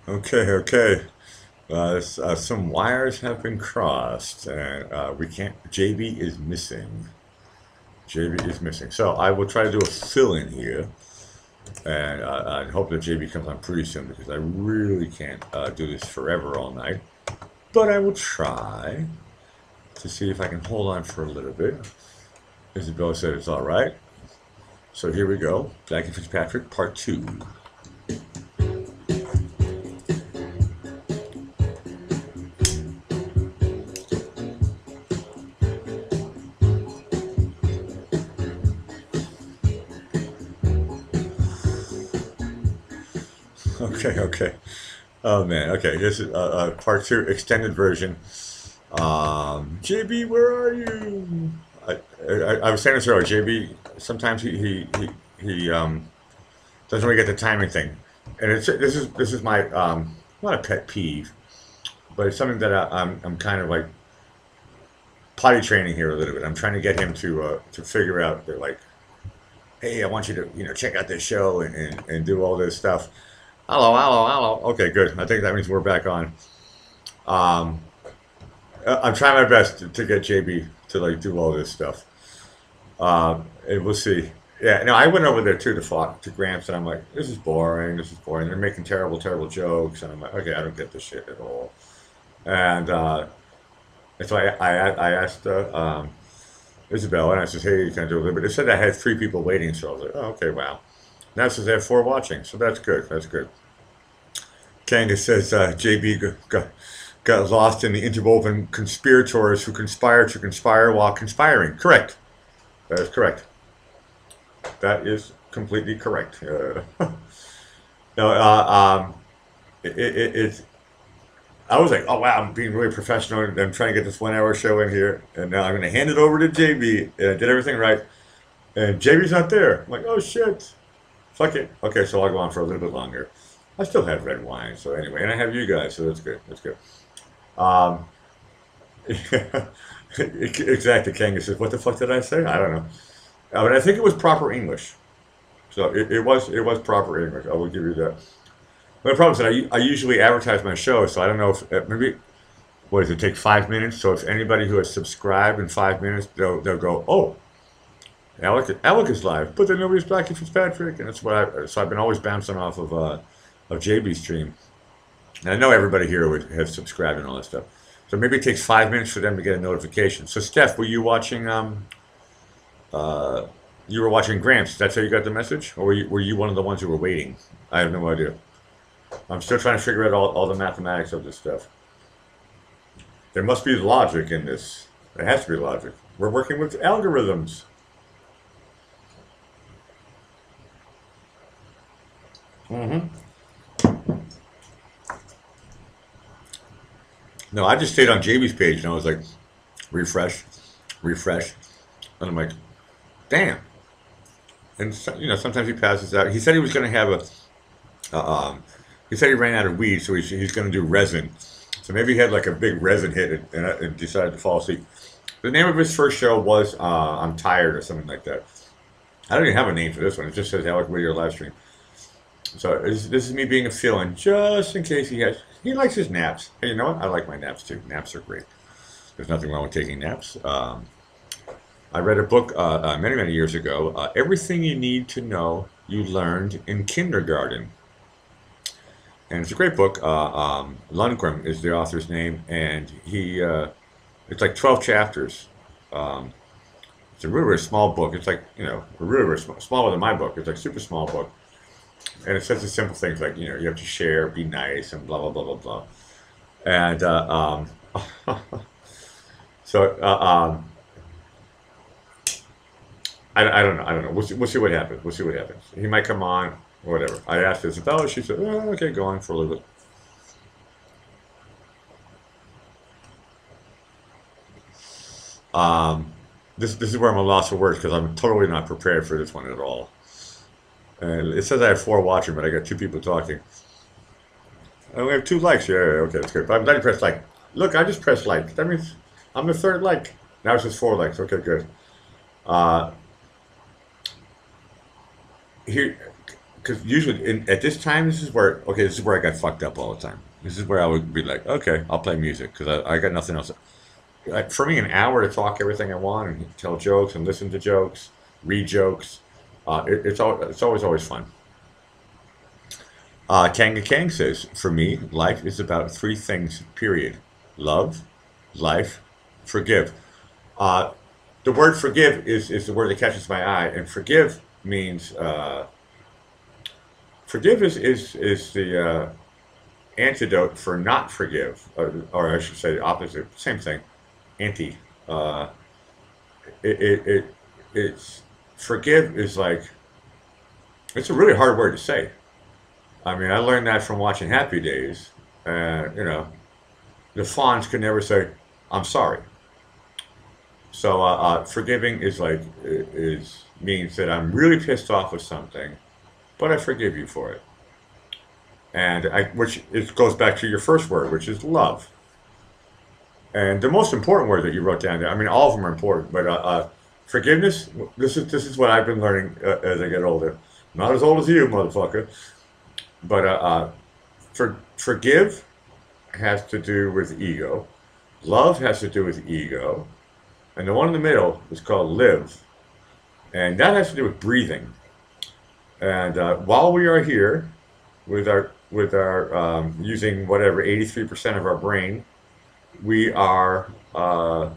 Okay. Some wires have been crossed, and we can't. JB is missing. JB is missing. So I will try to do a fill-in here, and I hope that JB comes on pretty soon because I really can't do this forever all night. But I will try to see if I can hold on for a little bit. Isabella said it's all right. So here we go. Blackie Fitzpatrick, part two. Okay. Oh man, okay. This is part two, extended version. JB, where are you? I was saying this earlier. JB, sometimes he doesn't really get the timing thing, and this is my not a pet peeve, but it's something that I'm kind of like potty training here a little bit. I'm trying to get him to figure out that like, hey, I want you to check out this show and do all this stuff. Hello. Okay, good. I think that means we're back on. Um, I'm trying my best to get JB to like do all this stuff. And we'll see. Yeah, no, I went over there too to Gramps, and I'm like, this is boring. This is boring. They're making terrible jokes, and I'm like, okay, I don't get this shit at all. And so I asked Isabella, and I said, hey, can I do a little bit? It said I had three people waiting, so I was like, oh, okay, wow. Now it says I have four watching, so that's good. That's good. Candace says JB got lost in the interwoven conspirators who conspire to conspire while conspiring. Correct. That is correct. That is completely correct. No, it's. I was like, oh wow, I'm being really professional. And I'm trying to get this 1 hour show in here, and now I'm going to hand it over to JB. And I did everything right, and JB's not there. I'm like, oh shit. Fuck it. Okay, so I'll go on for a little bit longer. I still have red wine, so anyway, and I have you guys, so that's good. That's good. Um, exactly. Kanga says, "What the fuck did I say? I don't know." But I think it was proper English. So it was proper English. I will give you that. But the problem is that I usually advertise my show, so I don't know if maybe what does it take 5 minutes? So if anybody who has subscribed in 5 minutes, they'll go, oh. Alec is live, but then nobody's Blackie Fitzpatrick, and that's what so I've been always bouncing off of JB's stream, and I know everybody here would have subscribed and all that stuff. So maybe it takes 5 minutes for them to get a notification. So Steph, were you watching? You were watching Gramps. That's how you got the message, or were you one of the ones who were waiting? I have no idea. I'm still trying to figure out all the mathematics of this stuff. There must be logic in this. There has to be logic. We're working with algorithms. hmm No, I just stayed on JB's page and I was like, refresh, refresh, and I'm like, damn. And so, sometimes he passes out. He said he was going to have he said he ran out of weed, so he's going to do resin. So maybe he had like a big resin hit and decided to fall asleep. The name of his first show was I'm Tired or something like that. I don't even have a name for this one. It just says Alec Whittier live stream. So this is me being a fill-in, just in case he likes his naps. Hey, you know what? I like my naps too. Naps are great. There's nothing wrong with taking naps. I read a book many years ago. Everything you need to know you learned in kindergarten, and it's a great book. Lundgren is the author's name, and it's like 12 chapters. Um, it's a really small book. It's like really smaller than my book. It's like super small book. And it says the simple things like you have to share, be nice, and blah blah blah blah blah. And so I don't know. We'll see what happens. We'll see what happens. He might come on or whatever. I asked Isabella. She said, oh, okay, go on for a little bit. Um, this is where I'm a loss for words because I'm totally not prepared for this one at all. And it says I have four watching, but I got two people talking. I only have two likes. Yeah, okay, that's good. But I'm glad you pressed like. Look, I just pressed like. That means I'm the third like. Now it's just four likes. Okay, good. Uh, here, because usually at this time, this is where, okay, this is where I got fucked up all the time. This is where I would be like, okay, I'll play music because I got nothing else. For me, an hour to talk everything I want and tell jokes and listen to jokes, read jokes, it's always fun. Kanga Kang says, for me, life is about three things, period: love, life, forgive. Uh, the word forgive is the word that catches my eye, and forgive means forgive is the antidote for not forgive, or I should say the opposite, same thing, anti. Uh, it, it, it it's forgive is like it's a really hard word to say. I mean, I learned that from watching Happy Days, and the Fonz could never say I'm sorry. So forgiving is like is means that I'm really pissed off with something, but I forgive you for it. And which it goes back to your first word, which is love. And the most important word that you wrote down there, I mean, all of them are important, but forgiveness. This is what I've been learning as I get older. Not as old as you, motherfucker. But forgive has to do with ego. Love has to do with ego, and the one in the middle is called live, and that has to do with breathing. And while we are here, with our using whatever 83% of our brain, we are we're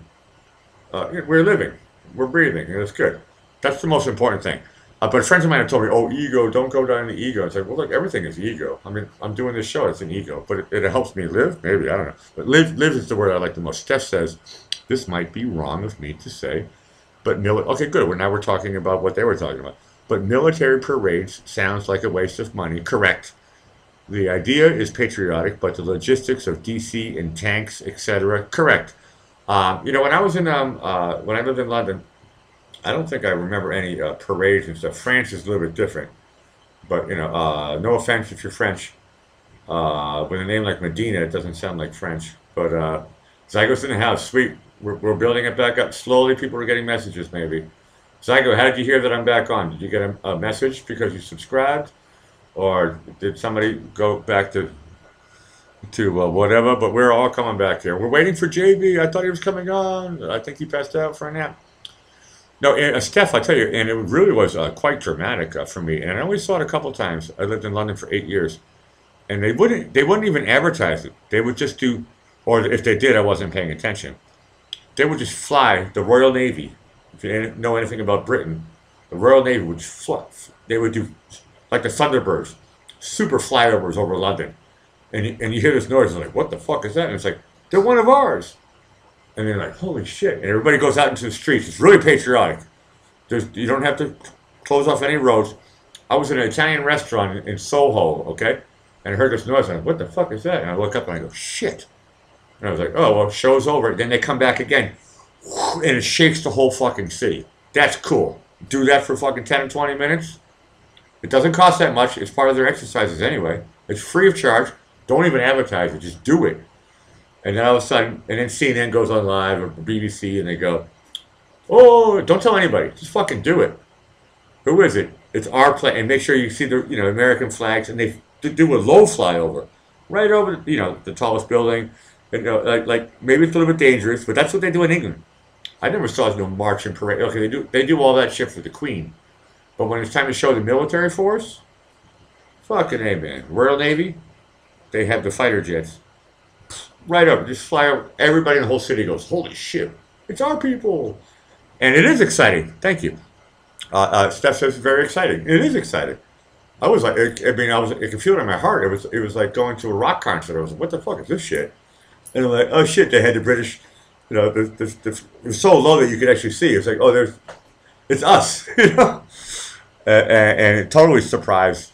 living, we're breathing, and it's good. That's the most important thing. But friends of mine have told me, "Oh, ego, don't go down to ego." It's like, well, look, everything is ego. I mean, I'm doing this show; it's an ego, but it helps me live. Maybe I don't know, but live is the word I like the most. Steph says this might be wrong of me to say, but okay, good. Well, now we're talking about what they were talking about. But military parades sounds like a waste of money. Correct. The idea is patriotic, but the logistics of DC and tanks, etc. Correct. When I was when I lived in London, I don't think I remember any parades and stuff. France is a little bit different, but no offense if you're French. With a name like Medina, it doesn't sound like French. But Zygo's in the house. Sweet. We're building it back up slowly. People are getting messages, maybe. Zygo, how did you hear that I'm back on? Did you get a message because you subscribed, or did somebody go back to whatever? But we're all coming back here. We're waiting for JB. I thought he was coming on. I think he passed out for a nap. No, and, Steph, I tell you, and it really was quite dramatic for me. And I only saw it a couple times. I lived in London for 8 years, and they wouldn't even advertise it. They would just do, or if they did, I wasn't paying attention. They would just fly the Royal Navy. If you didn't know anything about Britain, the Royal Navy would fly. They would do like the Thunderbirds, super flyovers over London, and you hear this noise, and like, what the fuck is that? And it's like, they're one of ours. And they're like, holy shit. And everybody goes out into the streets. It's really patriotic. You don't have to close off any roads. I was in an Italian restaurant in Soho, okay? And I heard this noise. And I'm like, what the fuck is that? And I look up and I go, shit. And I was like, oh, well, show's over. Then they come back again. And it shakes the whole fucking city. That's cool. Do that for fucking 10 or 20 minutes. It doesn't cost that much. It's part of their exercises anyway. It's free of charge. Don't even advertise it. Just do it. And then all of a sudden, and then CNN goes on live or BBC, and they go, "Oh, don't tell anybody. Just fucking do it. Who is it? It's our plane." And make sure you see the American flags, and they do a low flyover, right over the tallest building. And like maybe it's a little bit dangerous, but that's what they do in England. I never saw no march and parade. Okay, they do all that shit for the Queen, but when it's time to show the military force, fucking A, man. Royal Navy, they have the fighter jets. Right up, just fly over. Everybody in the whole city goes, holy shit, it's our people. And it is exciting. Thank you. Steph says it's very exciting. It is exciting. I was like, I could feel it in my heart. It was like going to a rock concert. I was like, what the fuck is this shit? And I'm like, oh shit, they had the British, it was so low that you could actually see. It's like, oh, it's us, and it totally surprised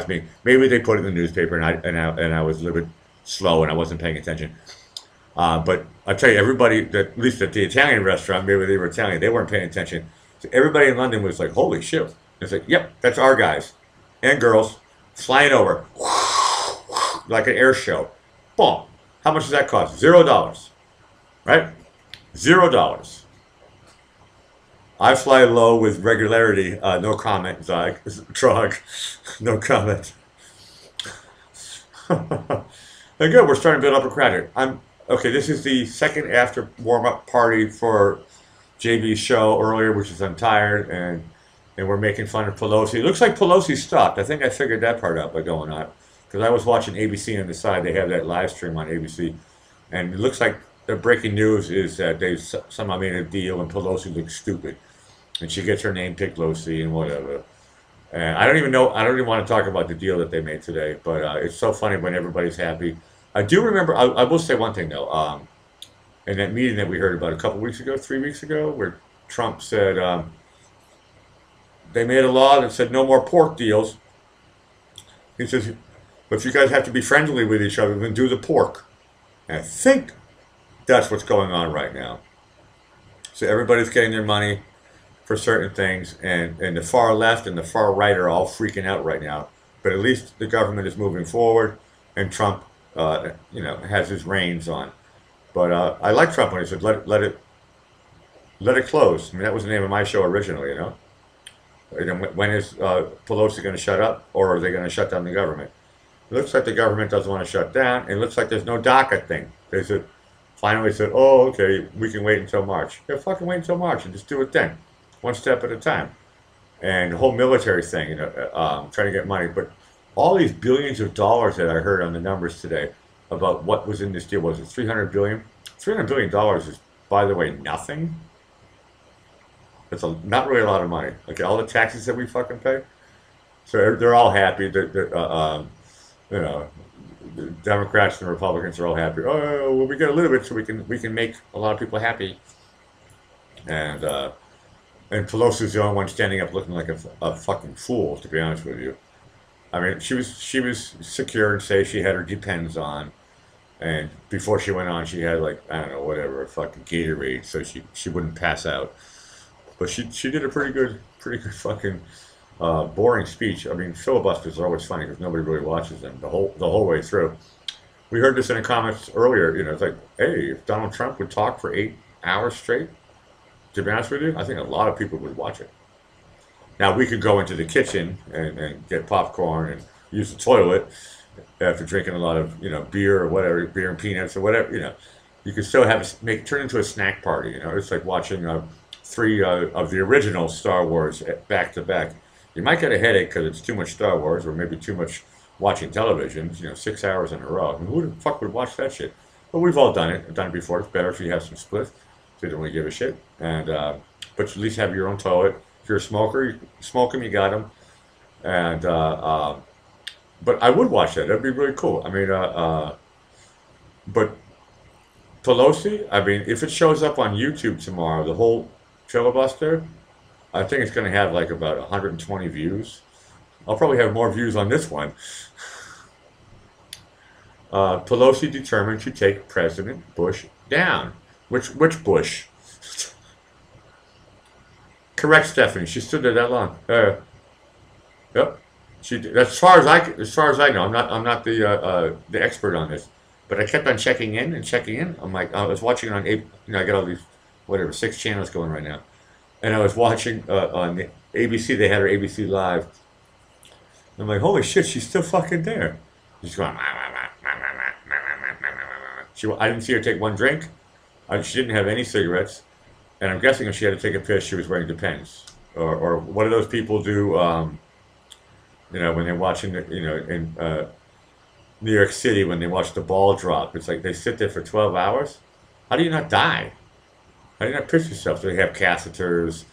me. Maybe they put it in the newspaper, and I was a little bit slow and I wasn't paying attention. But I tell you, everybody at least at the Italian restaurant, maybe they were Italian, they weren't paying attention. So everybody in London was like, holy shit. It's like, yep, that's our guys and girls flying over like an air show. Boom. How much does that cost? $0. Right? $0. I fly low with regularity. No comment, Zog. Trog. No comment. And good, we're starting to build up a credit. I'm okay. This is the second after warm up party for JB's show earlier, which is I'm tired, and we're making fun of Pelosi. It looks like Pelosi stopped. I think I figured that part out by going on because I was watching ABC on the side. They have that live stream on ABC, and it looks like the breaking news is that they've somehow made a deal, and Pelosi looks stupid, and she gets her name Pelosi and whatever. And I don't even know. I don't even want to talk about the deal that they made today, but it's so funny when everybody's happy. I do remember. I will say one thing though. In that meeting that we heard about a couple weeks ago, 3 weeks ago, where Trump said they made a law that said no more pork deals. He says, "But if you guys have to be friendly with each other, then do the pork." And I think that's what's going on right now. So everybody's getting their money for certain things, and the far left and the far right are all freaking out right now. But at least the government is moving forward, and Trump, has his reins on. But I like Trump when he said, let it close. I mean, that was the name of my show originally, you know. And when is Pelosi going to shut up, or are they going to shut down the government? It looks like the government doesn't want to shut down. It looks like there's no DACA thing. They finally said, oh, okay, we can wait until March. Yeah, fucking wait until March and just do it then. One step at a time. And the whole military thing, trying to get money. But all these billions of dollars that I heard on the numbers today about what was in this deal, was it $300 billion? $300 billion is, by the way, nothing. It's not really a lot of money. Like all the taxes that we fucking pay. So they're all happy. The Democrats and Republicans are all happy. Oh, well, we get a little bit so we can make a lot of people happy. And Pelosi's the only one standing up looking like a fucking fool, to be honest with you. I mean, she was secure and safe. She had her Depends on. And before she went on, she had like, I don't know, whatever, a fucking Gatorade so she wouldn't pass out. But she did a pretty good fucking boring speech. I mean, filibusters are always funny because nobody really watches them the whole way through. We heard this in the comments earlier. It's like, hey, if Donald Trump would talk for 8 hours straight, to be honest with you, I think a lot of people would watch it. Now, we could go into the kitchen and get popcorn and use the toilet after drinking a lot of, beer or whatever, beer and peanuts or whatever, You could still turn into a snack party, It's like watching 3 of the original Star Wars back to back. You might get a headache because it's too much Star Wars or maybe too much watching television, 6 hours in a row. I mean, who the fuck would watch that shit? But we've all done it. I've done it before. It's better if you have some splits. So you don't really give a shit. And but you at least have your own toilet. If you're a smoker, you smoke them, you got them. And but I would watch that. That'd be really cool. I mean, but Pelosi, I mean, if it shows up on YouTube tomorrow, the whole filibuster, I think it's going to have like about 120 views. I'll probably have more views on this one. Pelosi determined to take President Bush down. Which Bush? Correct, Stephanie. She stood there that long. Yep. She did. As far as I know, I'm not the expert on this, but I kept on checking in and checking in. I'm like, I was watching it on I got all these 6 channels going right now, and I was watching on the ABC. They had her ABC Live. I'm like, holy shit, she's still fucking there. She's going. I didn't see her take one drink. She didn't have any cigarettes, and I'm guessing if she had to take a piss, she was wearing Depends, or what do those people do? When they're watching, in New York City when they watch the ball drop, it's like they sit there for 12 hours. How do you not die? How do you not piss yourself? So they have catheters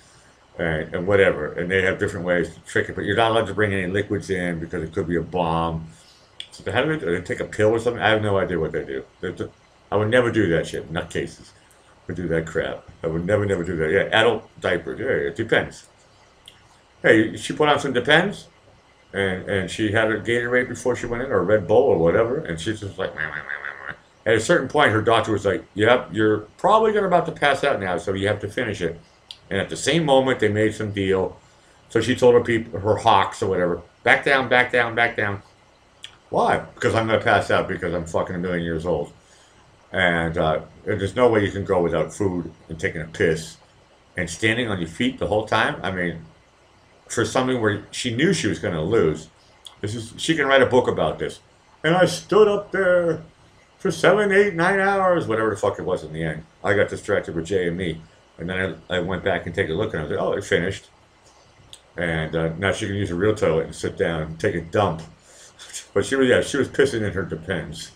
and whatever, and they have different ways to trick it, but you're not allowed to bring any liquids in because it could be a bomb. So how do they take a pill or something? I have no idea what they do. I would never do that shit. Nutcases would do that crap. I would never do that. Yeah, adult diapers. Yeah, it depends. Hey, she put on some Depends, and she had a Gatorade before she went in, or a Red Bull or whatever, and she's just like, meh, meh, meh, meh. At a certain point, her doctor was like, yep, you're probably about to pass out now, so you have to finish it. And at the same moment, they made some deal. So she told her hawks or whatever, back down, back down, back down. Why? Because I'm going to pass out because I'm fucking 1,000,000 years old. And there's no way you can go without food and taking a piss and standing on your feet the whole time. I mean, for something where she knew she was going to lose, she can write a book about this. And I stood up there for 7, 8, 9 hours, whatever the fuck it was in the end. I got distracted with Jay and me, and then I went back and take a look, and I was like, oh, it finished. And now she can use a real toilet and sit down and take a dump. But she was pissing in her Depends.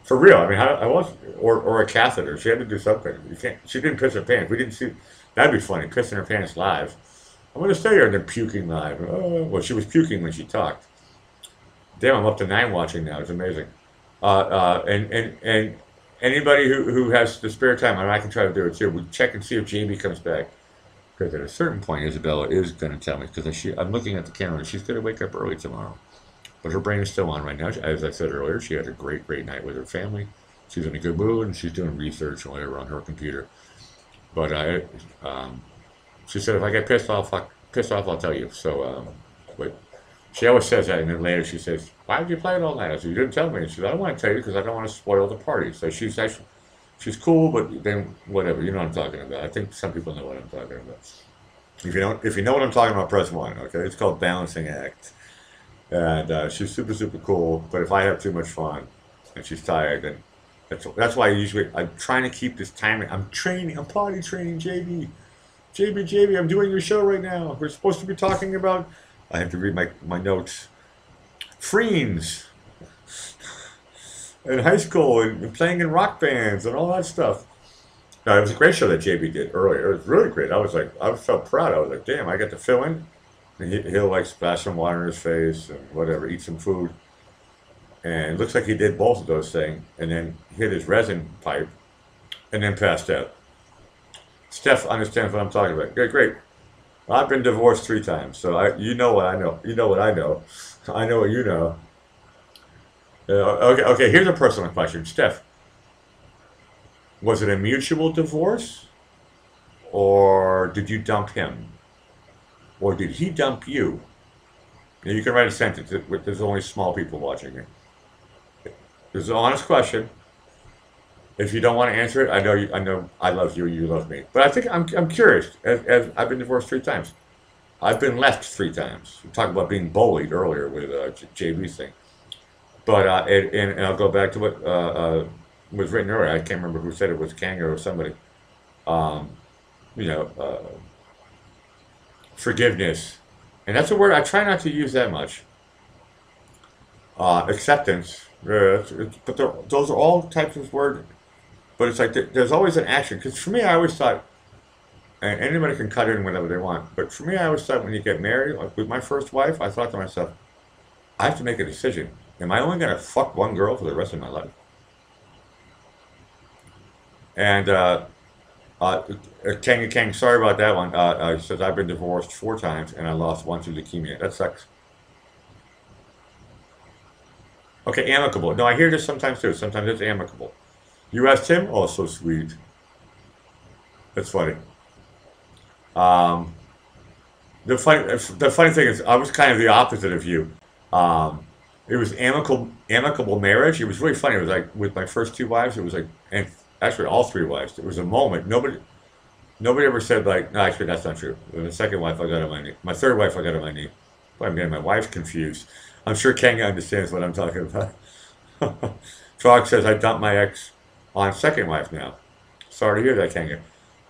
For real, I mean, I was, or a catheter. She had to do something. You can't. She didn't piss her pants. We didn't see. That'd be funny. Pissing her pants live. I'm gonna stay here and then puking live. Well, she was puking when she talked. Damn, I'm up to 9 watching now. It's amazing. And anybody who has the spare time, and I can try to do it too. We check and see if Jamie comes back. Because at a certain point, Isabella is going to tell me. Because I'm looking at the calendar. She's going to wake up early tomorrow. But her brain is still on right now. As I said earlier, she had a great, great night with her family. She's in a good mood, and she's doing research or whatever on her computer. But she said, if I get pissed off, I'll tell you. So, but she always says that, and then later she says, why did you play it all night? I said, you didn't tell me. And she said, I don't want to tell you because I don't want to spoil the party. So she's cool, but then whatever. You know what I'm talking about. I think some people know what I'm talking about. If you know what I'm talking about, press 1. Okay, it's called Balancing Act. And she's super, super cool. But if I have too much fun and she's tired, then that's why I'm trying to keep this timing. I'm potty training JB, I'm doing your show right now. We're supposed to be talking about, I have to read my notes, Friends in high school and playing in rock bands and all that stuff. No, it was a great show that JB did earlier. It was really great. I was so proud. I was like, damn, I got to fill in. And he'll like splash some water in his face and whatever, eat some food. And it looks like he did both of those things and then hit his resin pipe and then passed out. Steph understands what I'm talking about. Great, great. Well, I've been divorced 3 times, so you know what I know. You know what I know. I know what you know. Okay, here's a personal question. Steph, was it a mutual divorce? Or did you dump him? Or did he dump you? Now, you can write a sentence. There's only small people watching it. This is an honest question. If you don't want to answer it, I know I love you, you love me. But I think I'm curious. As I've been divorced 3 times. I've been left 3 times. We talked about being bullied earlier with JB's thing. But and I'll go back to what was written earlier. I can't remember who said it, was Kango or somebody. Um, you know, forgiveness, and that's a word I try not to use that much. Acceptance, but those are all types of words. But it's like there's always an action. Because for me, I always thought, and anybody can cut in whatever they want. But for me, I always thought when you get married, like with my first wife, I thought to myself, I have to make a decision. Am I only gonna fuck one girl for the rest of my life? And Kang, sorry about that one. He says I've been divorced 4 times and I lost 1 to leukemia. That sucks. Okay, amicable. No, I hear this sometimes too. Sometimes it's amicable. You asked him? Oh, so sweet. That's funny. Um, the funny thing is, I was kind of the opposite of you. It was amicable marriage. It was really funny. It was like with my first 2 wives. It was like, and actually all 3 wives. It was a moment. Nobody ever said like, no, actually that's not true. With the second wife, I got on my knee. My third wife, I got on my knee. Boy, I'm getting my wife confused. I'm sure Kanga understands what I'm talking about. Frog says I dumped my ex on second wife now. Sorry to hear that, Kanga.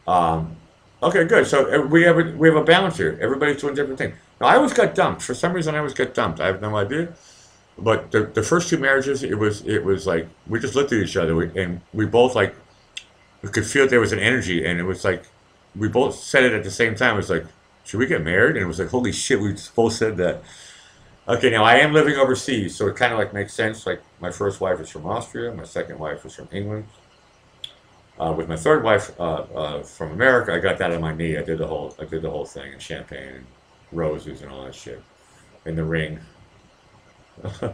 Um, okay, good. So we have a balance here. Everybody's doing different things. Now I always got dumped. For some reason, I always got dumped. I have no idea. But the first 2 marriages, it was like we just looked at each other and we both like we could feel there was an energy, and it was like we both said it at the same time. It was like, should we get married? And it was like, holy shit, we both said that. Okay, now I am living overseas, so it kind of like makes sense. Like my first wife is from Austria, my second wife was from England. With my third wife from America, I got that on my knee. I did the whole thing, and champagne and roses and all that shit, in the ring,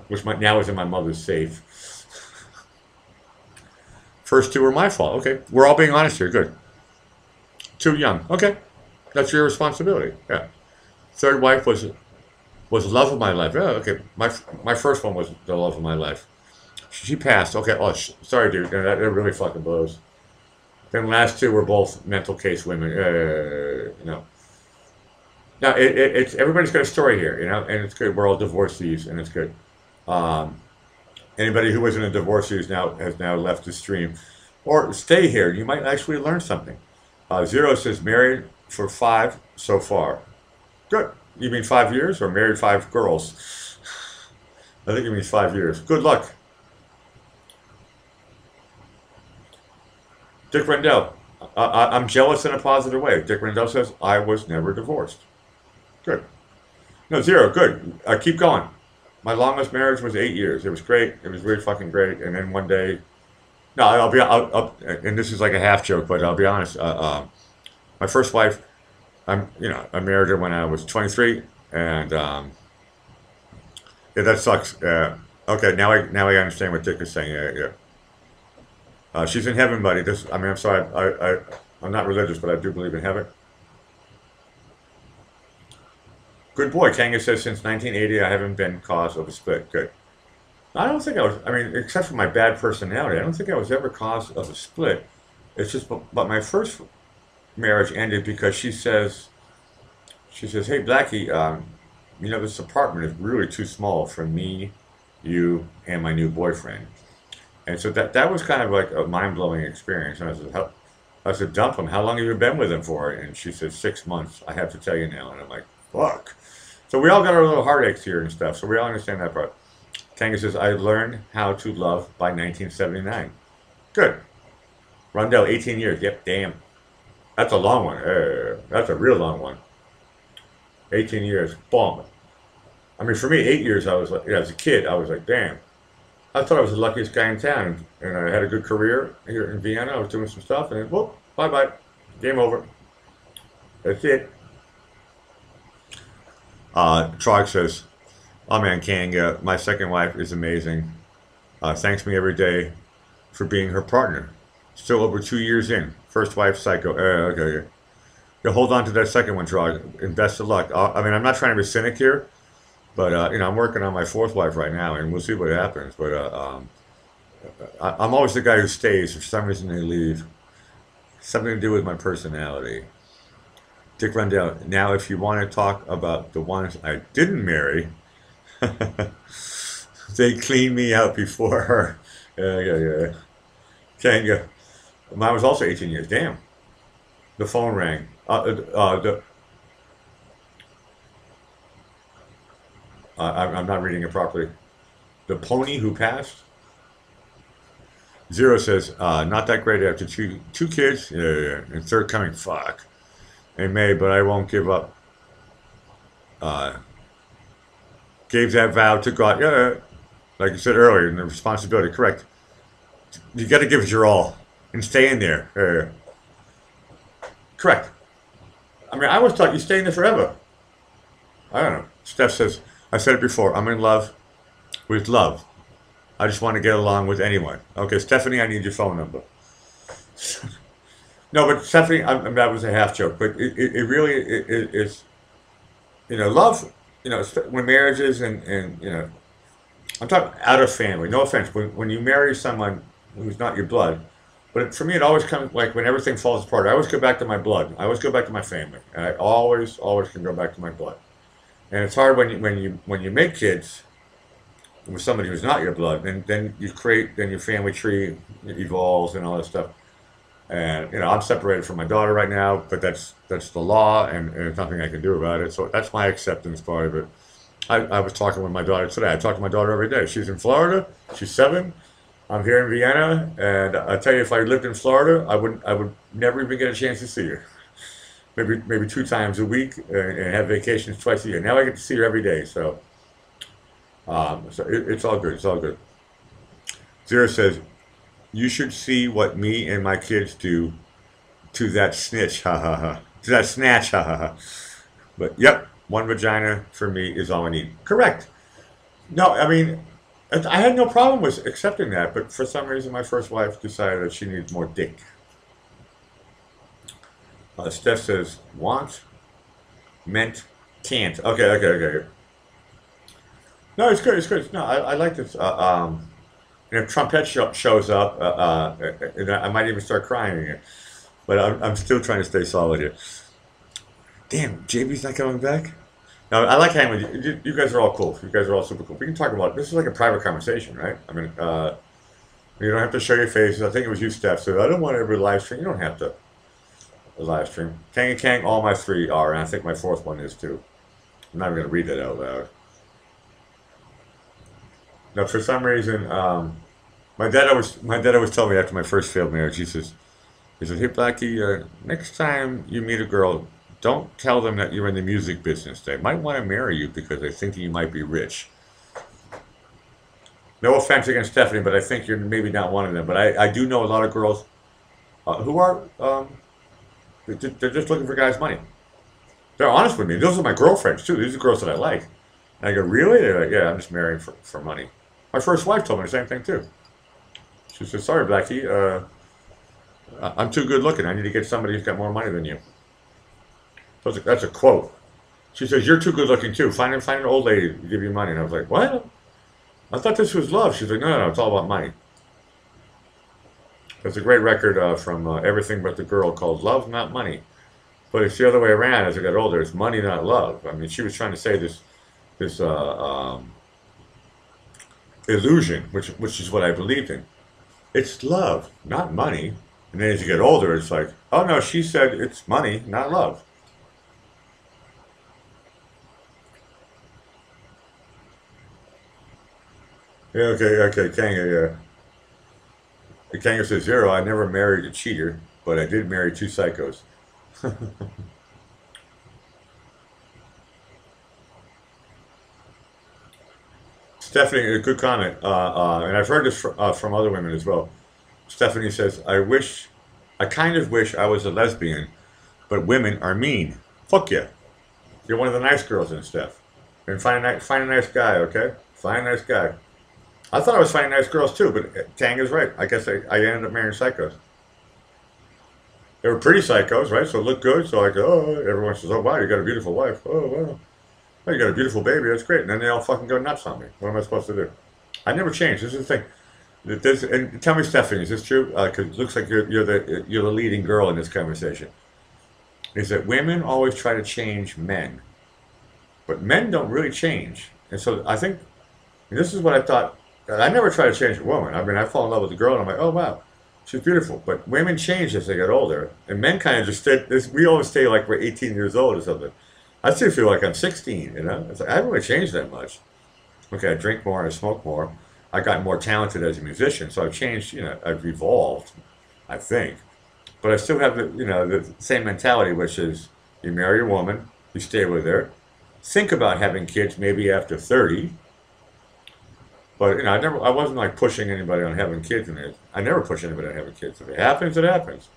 which now is in my mother's safe. First 2 were my fault. Okay, we're all being honest here. Good. Too young. Okay, that's your responsibility. Yeah. Third wife was the love of my life. Yeah. Okay. My first one was the love of my life. She passed. Okay. Oh, sorry, dude. That really fucking blows. Then last two were both mental case women. No. Now, it's everybody's got a story here, and it's good. We're all divorcees, and it's good. Um, Anybody who wasn't a divorcee has now left the stream, or stay here. You might actually learn something. Zero says married for 5 so far. Good. You mean 5 years, or married 5 girls? I think it means 5 years. Good luck. Dick Rendell. I'm jealous in a positive way. Dick Rendell says I was never divorced. Good. No, Zero. Good. Keep going. My longest marriage was 8 years. It was great. It was really fucking great. And then one day, no, and this is like a half joke, but I'll be honest. My first wife, I married her when I was 23, and yeah, that sucks. Okay, now I understand what Dick is saying. Yeah, yeah. She's in heaven, buddy. I'm sorry. I'm not religious, but I do believe in heaven. Good boy. Kanga says since 1980, I haven't been cause of a split. Good. I don't think I was. I mean, except for my bad personality, I don't think I was ever cause of a split. It's just, but my first marriage ended because she says, "Hey, Blackie, this apartment is really too small for me, you, and my new boyfriend." And so that was kind of like a mind-blowing experience. And I said, dump him. How long have you been with him for? And she said, 6 months. I have to tell you now. And I'm like, fuck. So we all got our little heartaches here and stuff. So we all understand that part. Kanga says, I learned how to love by 1979. Good. Rondell, 18 years. Yep, damn. That's a long one. That's a real long one. 18 years. Boom. I mean, for me, 8 years, I was like, as a kid, I was like, damn. I thought I was the luckiest guy in town, and I had a good career here in Vienna. I was doing some stuff, and then, whoop, bye-bye. Game over. That's it. Trog says, oh man, Kanga, my second wife is amazing. Thanks me every day for being her partner. Still over 2 years in. First wife, psycho. Okay. Yeah, hold on to that second one, Trog, and best of luck. I'm not trying to be cynic here. But, I'm working on my fourth wife right now, and we'll see what happens. But I'm always the guy who stays. For some reason, they leave. Something to do with my personality. Dick Rundell. Now, if you want to talk about the ones I didn't marry, they cleaned me out before her. Yeah. Kanga. Mine was also 18 years. Damn. The phone rang. I'm not reading it properly. The pony who passed? Zero says, not that great after two kids. Yeah. And third coming, fuck. In May, but I won't give up. Gave that vow to God. Yeah, like you said earlier, and the responsibility, correct. You got to give it your all and stay in there. Correct. I mean, I was taught you stay in there forever. I don't know. Steph says, I said it before, I'm in love with love. I just want to get along with anyone. Okay, Stephanie, I need your phone number. No, but Stephanie, that was a half joke, but it really is, love, when marriages and I'm talking out of family, no offense, when you marry someone who's not your blood, but for me it always comes, like when everything falls apart, I always go back to my blood. I always go back to my family. And I always can go back to my blood. And it's hard when you make kids with somebody who's not your blood, and then your family tree evolves and all that stuff. And I'm separated from my daughter right now, but that's the law, and there's nothing I can do about it. So that's my acceptance part of it. I was talking with my daughter today. I talk to my daughter every day. She's in Florida. She's 7. I'm here in Vienna, and I tell you, if I lived in Florida, I would never even get a chance to see her. Maybe 2 times a week, and have vacations twice a year. Now I get to see her every day, so it's all good. It's all good. Zero says, you should see what me and my kids do to that snitch, ha ha ha. To that snatch, ha ha ha. But yep, one vagina for me is all I need. Correct. No, I mean, I had no problem with accepting that, but for some reason my first wife decided that she needs more dick. Steph says, want, meant, can't. Okay. No, it's good. No, I like this. And And if Trumpet shows up, and I might even start crying again. But I'm still trying to stay solid here. Damn, JB's not coming back? No, I like hanging with you. You guys are all cool. You guys are all super cool. We can talk about this is like a private conversation, right? I mean, you don't have to show your faces. I think it was you, Steph. So I don't want every live stream. You don't have to live stream. Kang and Kang, all my three are, and I think my fourth one is too. I'm not even gonna read that out loud. Now, for some reason, my dad always told me after my first failed marriage, he said, hey Blackie, next time you meet a girl, don't tell them that you're in the music business. They might want to marry you because they think you might be rich. No offense against Stephanie, but I think you're maybe not one of them. But I do know a lot of girls who are they're just looking for guys' money. They're honest with me. Those are my girlfriends too. These are girls that I like. And I go, really? They're like, yeah, I'm just marrying for money. My first wife told me the same thing too. She said, sorry, Blackie, I'm too good looking. I need to get somebody who's got more money than you. That's a quote. She says, you're too good looking too. Find an old lady to give you money. And I was like, what? I thought this was love. She's like, no, it's all about money. There's a great record from Everything But the Girl called Love, Not Money. But it's the other way around as I got older. It's money, not love. I mean, she was trying to say this illusion, which is what I believed in. It's love, not money. And then as you get older, it's like, oh no, she said it's money, not love. Yeah, okay, Kanga, yeah. Kanga says, zero, I never married a cheater, but I did marry two psychos. Stephanie, a good comment, and I've heard this from other women as well. Stephanie says, I kind of wish I was a lesbian, but women are mean. Fuck yeah. You're one of the nice girls in Steph. And find a nice guy, okay? Find a nice guy. I thought I was finding nice girls too, but Tang is right. I guess I ended up marrying psychos. They were pretty psychos, right? So it looked good. So I go, oh, everyone says, oh, wow, you got a beautiful wife. Oh, wow. Oh, you got a beautiful baby. That's great. And then they all fucking go nuts on me. What am I supposed to do? I never changed. This is the thing. And tell me, Stephanie, is this true? Because it looks like you're the leading girl in this conversation. Is that women always try to change men, but men don't really change. And so I think, and this is what I thought. I never try to change a woman. I mean, I fall in love with a girl, and I'm like, oh wow, she's beautiful. But women change as they get older, and men kind of just stay. We always stay like we're 18 years old or something. I still feel like I'm 16. You know, it's like, I haven't really changed that much. Okay, I drink more, I smoke more. I got more talented as a musician, so I've changed. You know, I've evolved, I think. But I still have the same mentality, which is you marry a woman, you stay with her, think about having kids maybe after 30. But I wasn't like pushing anybody on having kids in it. I never push anybody on having kids. If it happens, it happens.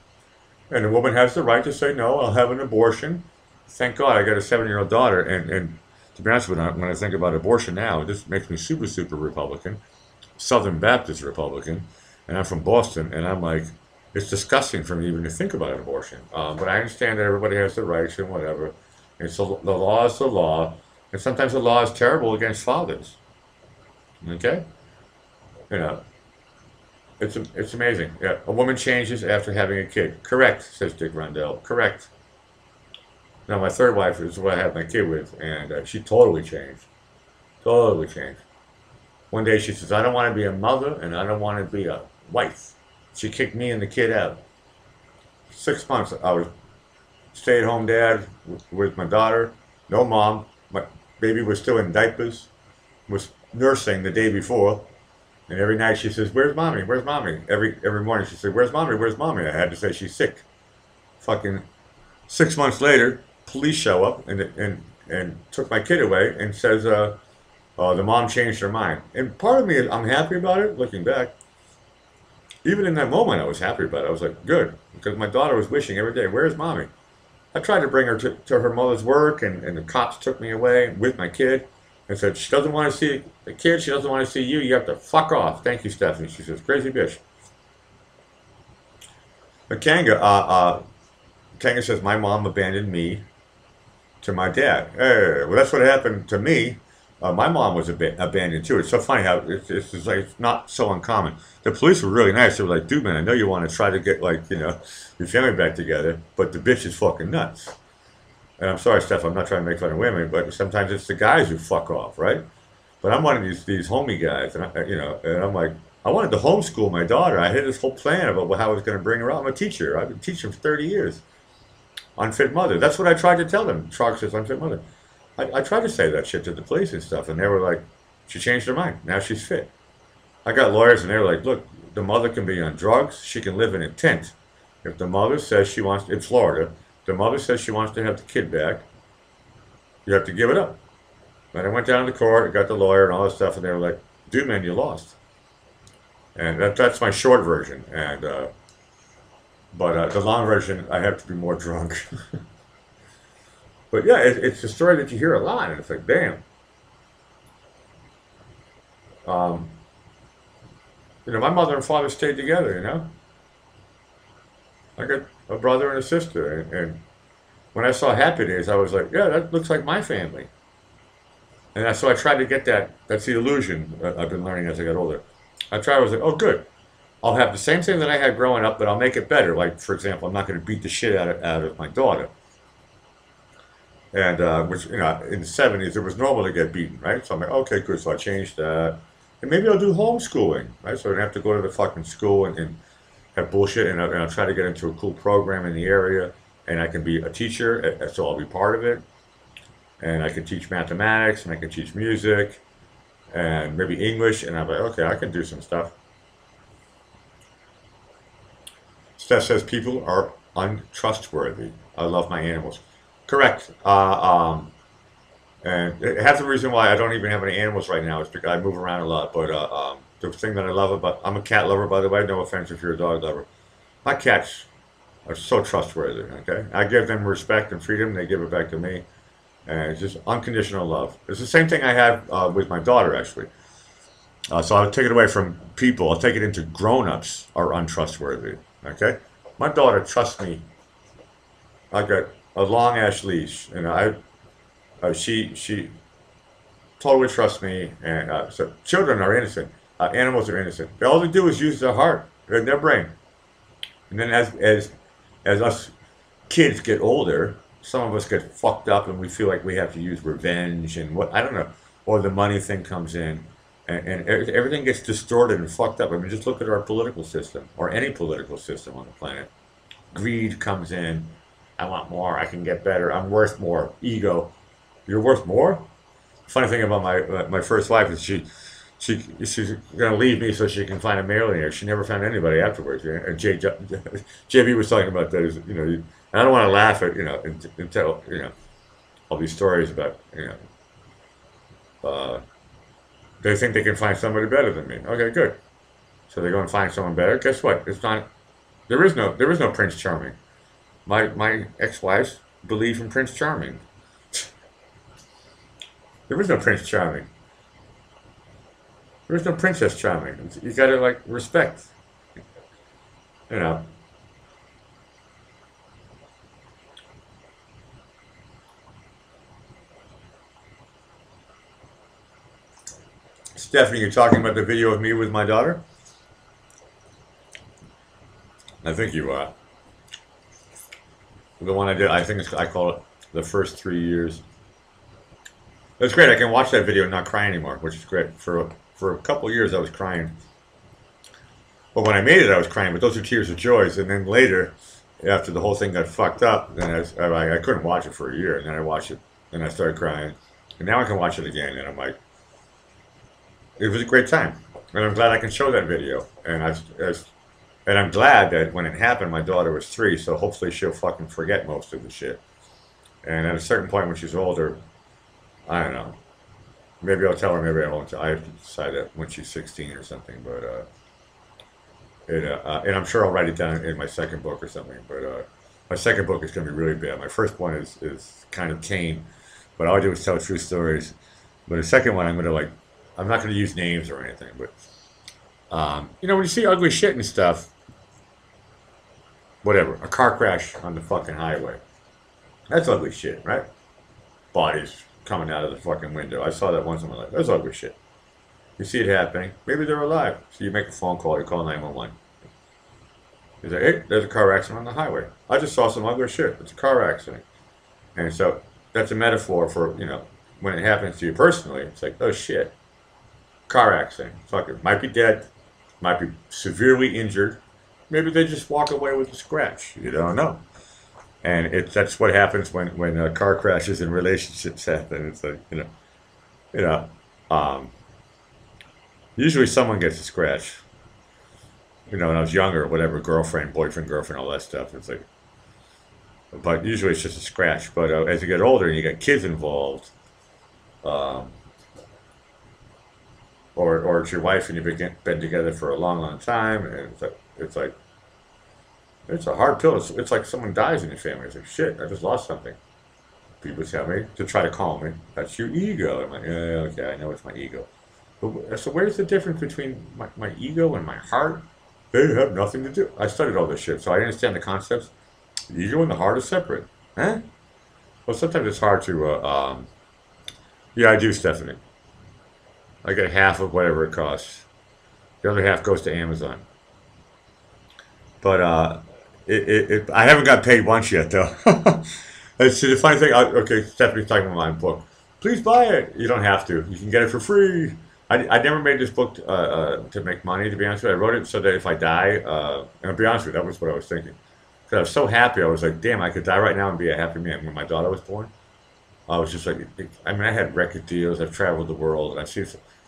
And a woman has the right to say no. I'll have an abortion. Thank God I got a 7-year-old daughter. And to be honest with you, when I think about abortion now, this makes me super super Republican, Southern Baptist Republican, and I'm from Boston, and I'm like, it's disgusting for me even to think about an abortion. But I understand that everybody has the rights and whatever. And so the law is the law, and sometimes the law is terrible against fathers. Okay, it's amazing. Yeah, a woman changes after having a kid. Correct, says Dick Rundell. Correct. Now my third wife is what I had my kid with, and she totally changed. Totally changed. One day she says, "I don't want to be a mother, and I don't want to be a wife." She kicked me and the kid out. 6 months I was stay-at-home dad with my daughter. No mom. My baby was still in diapers. Was nursing the day before, and every night she says, "Where's mommy? Where's mommy?" Every morning she said, "Where's mommy? Where's mommy?" I had to say she's sick. Fucking 6 months later, police show up and took my kid away and says, the mom changed her mind. And part of me, I'm happy about it. Looking back, even in that moment, I was happy about it. I was like, good, because my daughter was wishing every day, "Where's mommy?" I tried to bring her to her mother's work, and the cops took me away with my kid. And said, she doesn't want to see the kid, she doesn't want to see you, you have to fuck off. Thank you, Stephanie. She says, crazy bitch. But Kanga says, my mom abandoned me to my dad. Hey, well, that's what happened to me. My mom was abandoned too. It's so funny how it's like it's not so uncommon. The police were really nice. They were like, "Dude, man, I know you want to try to get like your family back together, but the bitch is fucking nuts." And I'm sorry, Steph, I'm not trying to make fun of women, but sometimes it's the guys who fuck off, right? But I'm one of these homie guys, and and I'm like, I wanted to homeschool my daughter. I had this whole plan about how I was going to bring her up. I'm a teacher. I've been teaching for 30 years. Unfit mother. That's what I tried to tell them. Trog says unfit mother. I tried to say that shit to the police and stuff, and they were like, she changed her mind. Now she's fit. I got lawyers, and they were like, look, the mother can be on drugs. She can live in a tent. If the mother says she wants, in Florida, the mother says she wants to have the kid back, you have to give it up. And I went down to the court, got the lawyer and all this stuff, and they were like, dude, man, you lost. And that's my short version. And but the long version, I have to be more drunk. But yeah, it's a story that you hear a lot, and it's like, damn. Um, my mother and father stayed together, I got a brother and a sister. And when I saw Happy Days, I was like, yeah, that looks like my family. And so I tried to get that. That's the illusion that I've been learning as I got older. I was like, oh, good. I'll have the same thing that I had growing up, but I'll make it better. Like, for example, I'm not going to beat the shit out of my daughter. And, which, in the 70s, it was normal to get beaten, right? So I'm like, okay, good. So I changed that. And maybe I'll do homeschooling, right? So I don't have to go to the fucking school and have bullshit. And I'll try to get into a cool program in the area. And I can be a teacher, so I'll be part of it. And I can teach mathematics, and I can teach music, and maybe English. And I'm like, okay, I can do some stuff. Steph says people are untrustworthy. I love my animals. Correct. And half the reason why I don't even have any animals right now is because I move around a lot. But the thing that I love about, I'm a cat lover, by the way. No offense if you're a dog lover. My cats are so trustworthy. Okay, I give them respect and freedom. They give it back to me, and it's just unconditional love. It's the same thing I have with my daughter, actually. So I'll take it away from people. I'll take it into grown-ups are untrustworthy. Okay, my daughter trusts me. I got a long ass leash, and she totally trusts me. And so children are innocent. Animals are innocent. All they do is use their heart and their brain. And then as us kids get older, some of us get fucked up, and we feel like we have to use revenge and what I don't know, or the money thing comes in, and everything gets distorted and fucked up. I mean, just look at our political system or any political system on the planet. Greed comes in. I want more. I can get better. I'm worth more. Ego. You're worth more? Funny thing about my first wife is she's gonna leave me so she can find a millionaire. She never found anybody afterwards. And JB was talking about that. And I don't want to laugh at and tell all these stories about they think they can find somebody better than me. Okay, good. So they go and find someone better. Guess what? It's not. There is no Prince Charming. My ex-wives believe in Prince Charming. There is no Prince Charming. There is no Princess Charming. You gotta respect. You know. Stephanie, you're talking about the video of me with my daughter? I think you are. The one I did, I call it the first 3 years. That's great. I can watch that video and not cry anymore, which is great. For a couple of years, I was crying. But when I made it, I was crying. But those are tears of joy. And then later, after the whole thing got fucked up, then I couldn't watch it for a year. And then I watched it, and I started crying. And now I can watch it again, and I'm like, it was a great time. And I'm glad I can show that video. And I'm glad that when it happened, my daughter was 3, so hopefully she'll fucking forget most of the shit. And at a certain point when she's older, I don't know. Maybe I'll tell her, maybe I won't. I have to decide that when she's 16 or something. But and I'm sure I'll write it down in my second book or something. But my second book is going to be really bad. My first one is kind of tame, but all I do is tell true stories. But the second one, I'm not going to use names or anything. But when you see ugly shit and stuff, whatever, a car crash on the fucking highway, that's ugly shit, right? Bodies coming out of the fucking window. I saw that once in my life. That's ugly shit. You see it happening. Maybe they're alive. So you make a phone call. You call 911. You say, hey, there's a car accident on the highway. I just saw some ugly shit. It's a car accident. And so that's a metaphor for, you know, when it happens to you personally, it's like, oh shit. Car accident. Fuck it. Might be dead. Might be severely injured. Maybe they just walk away with a scratch. You don't know. And that's what happens when car crashes and relationships happen. It's like, you know, usually someone gets a scratch. You know, when I was younger, whatever, girlfriend, boyfriend, girlfriend, all that stuff. It's like, but usually it's just a scratch. But as you get older and you get kids involved, or it's your wife and you've been together for a long, long time, and it's a hard pill. It's like someone dies in your family. It's like, shit, I just lost something. People tell me to try to calm me. That's your ego. I'm like, yeah, okay, I know it's my ego. But, so where's the difference between my ego and my heart? They have nothing to do. I studied all this shit, so I understand the concepts. The ego and the heart are separate. Huh? Well, sometimes it's hard to, yeah, I do, Stephanie. I get half of whatever it costs. The other half goes to Amazon. But I haven't got paid once yet, though. See, the funny thing, okay, Stephanie's talking about my book. Please buy it. You don't have to. You can get it for free. I never made this book to make money, to be honest with you. I wrote it so that if I die, and I'll be honest with you, that was what I was thinking. Because I was so happy. I was like, damn, I could die right now and be a happy man. When my daughter was born, I was just like, I mean, I had record deals. I've traveled the world. And I see,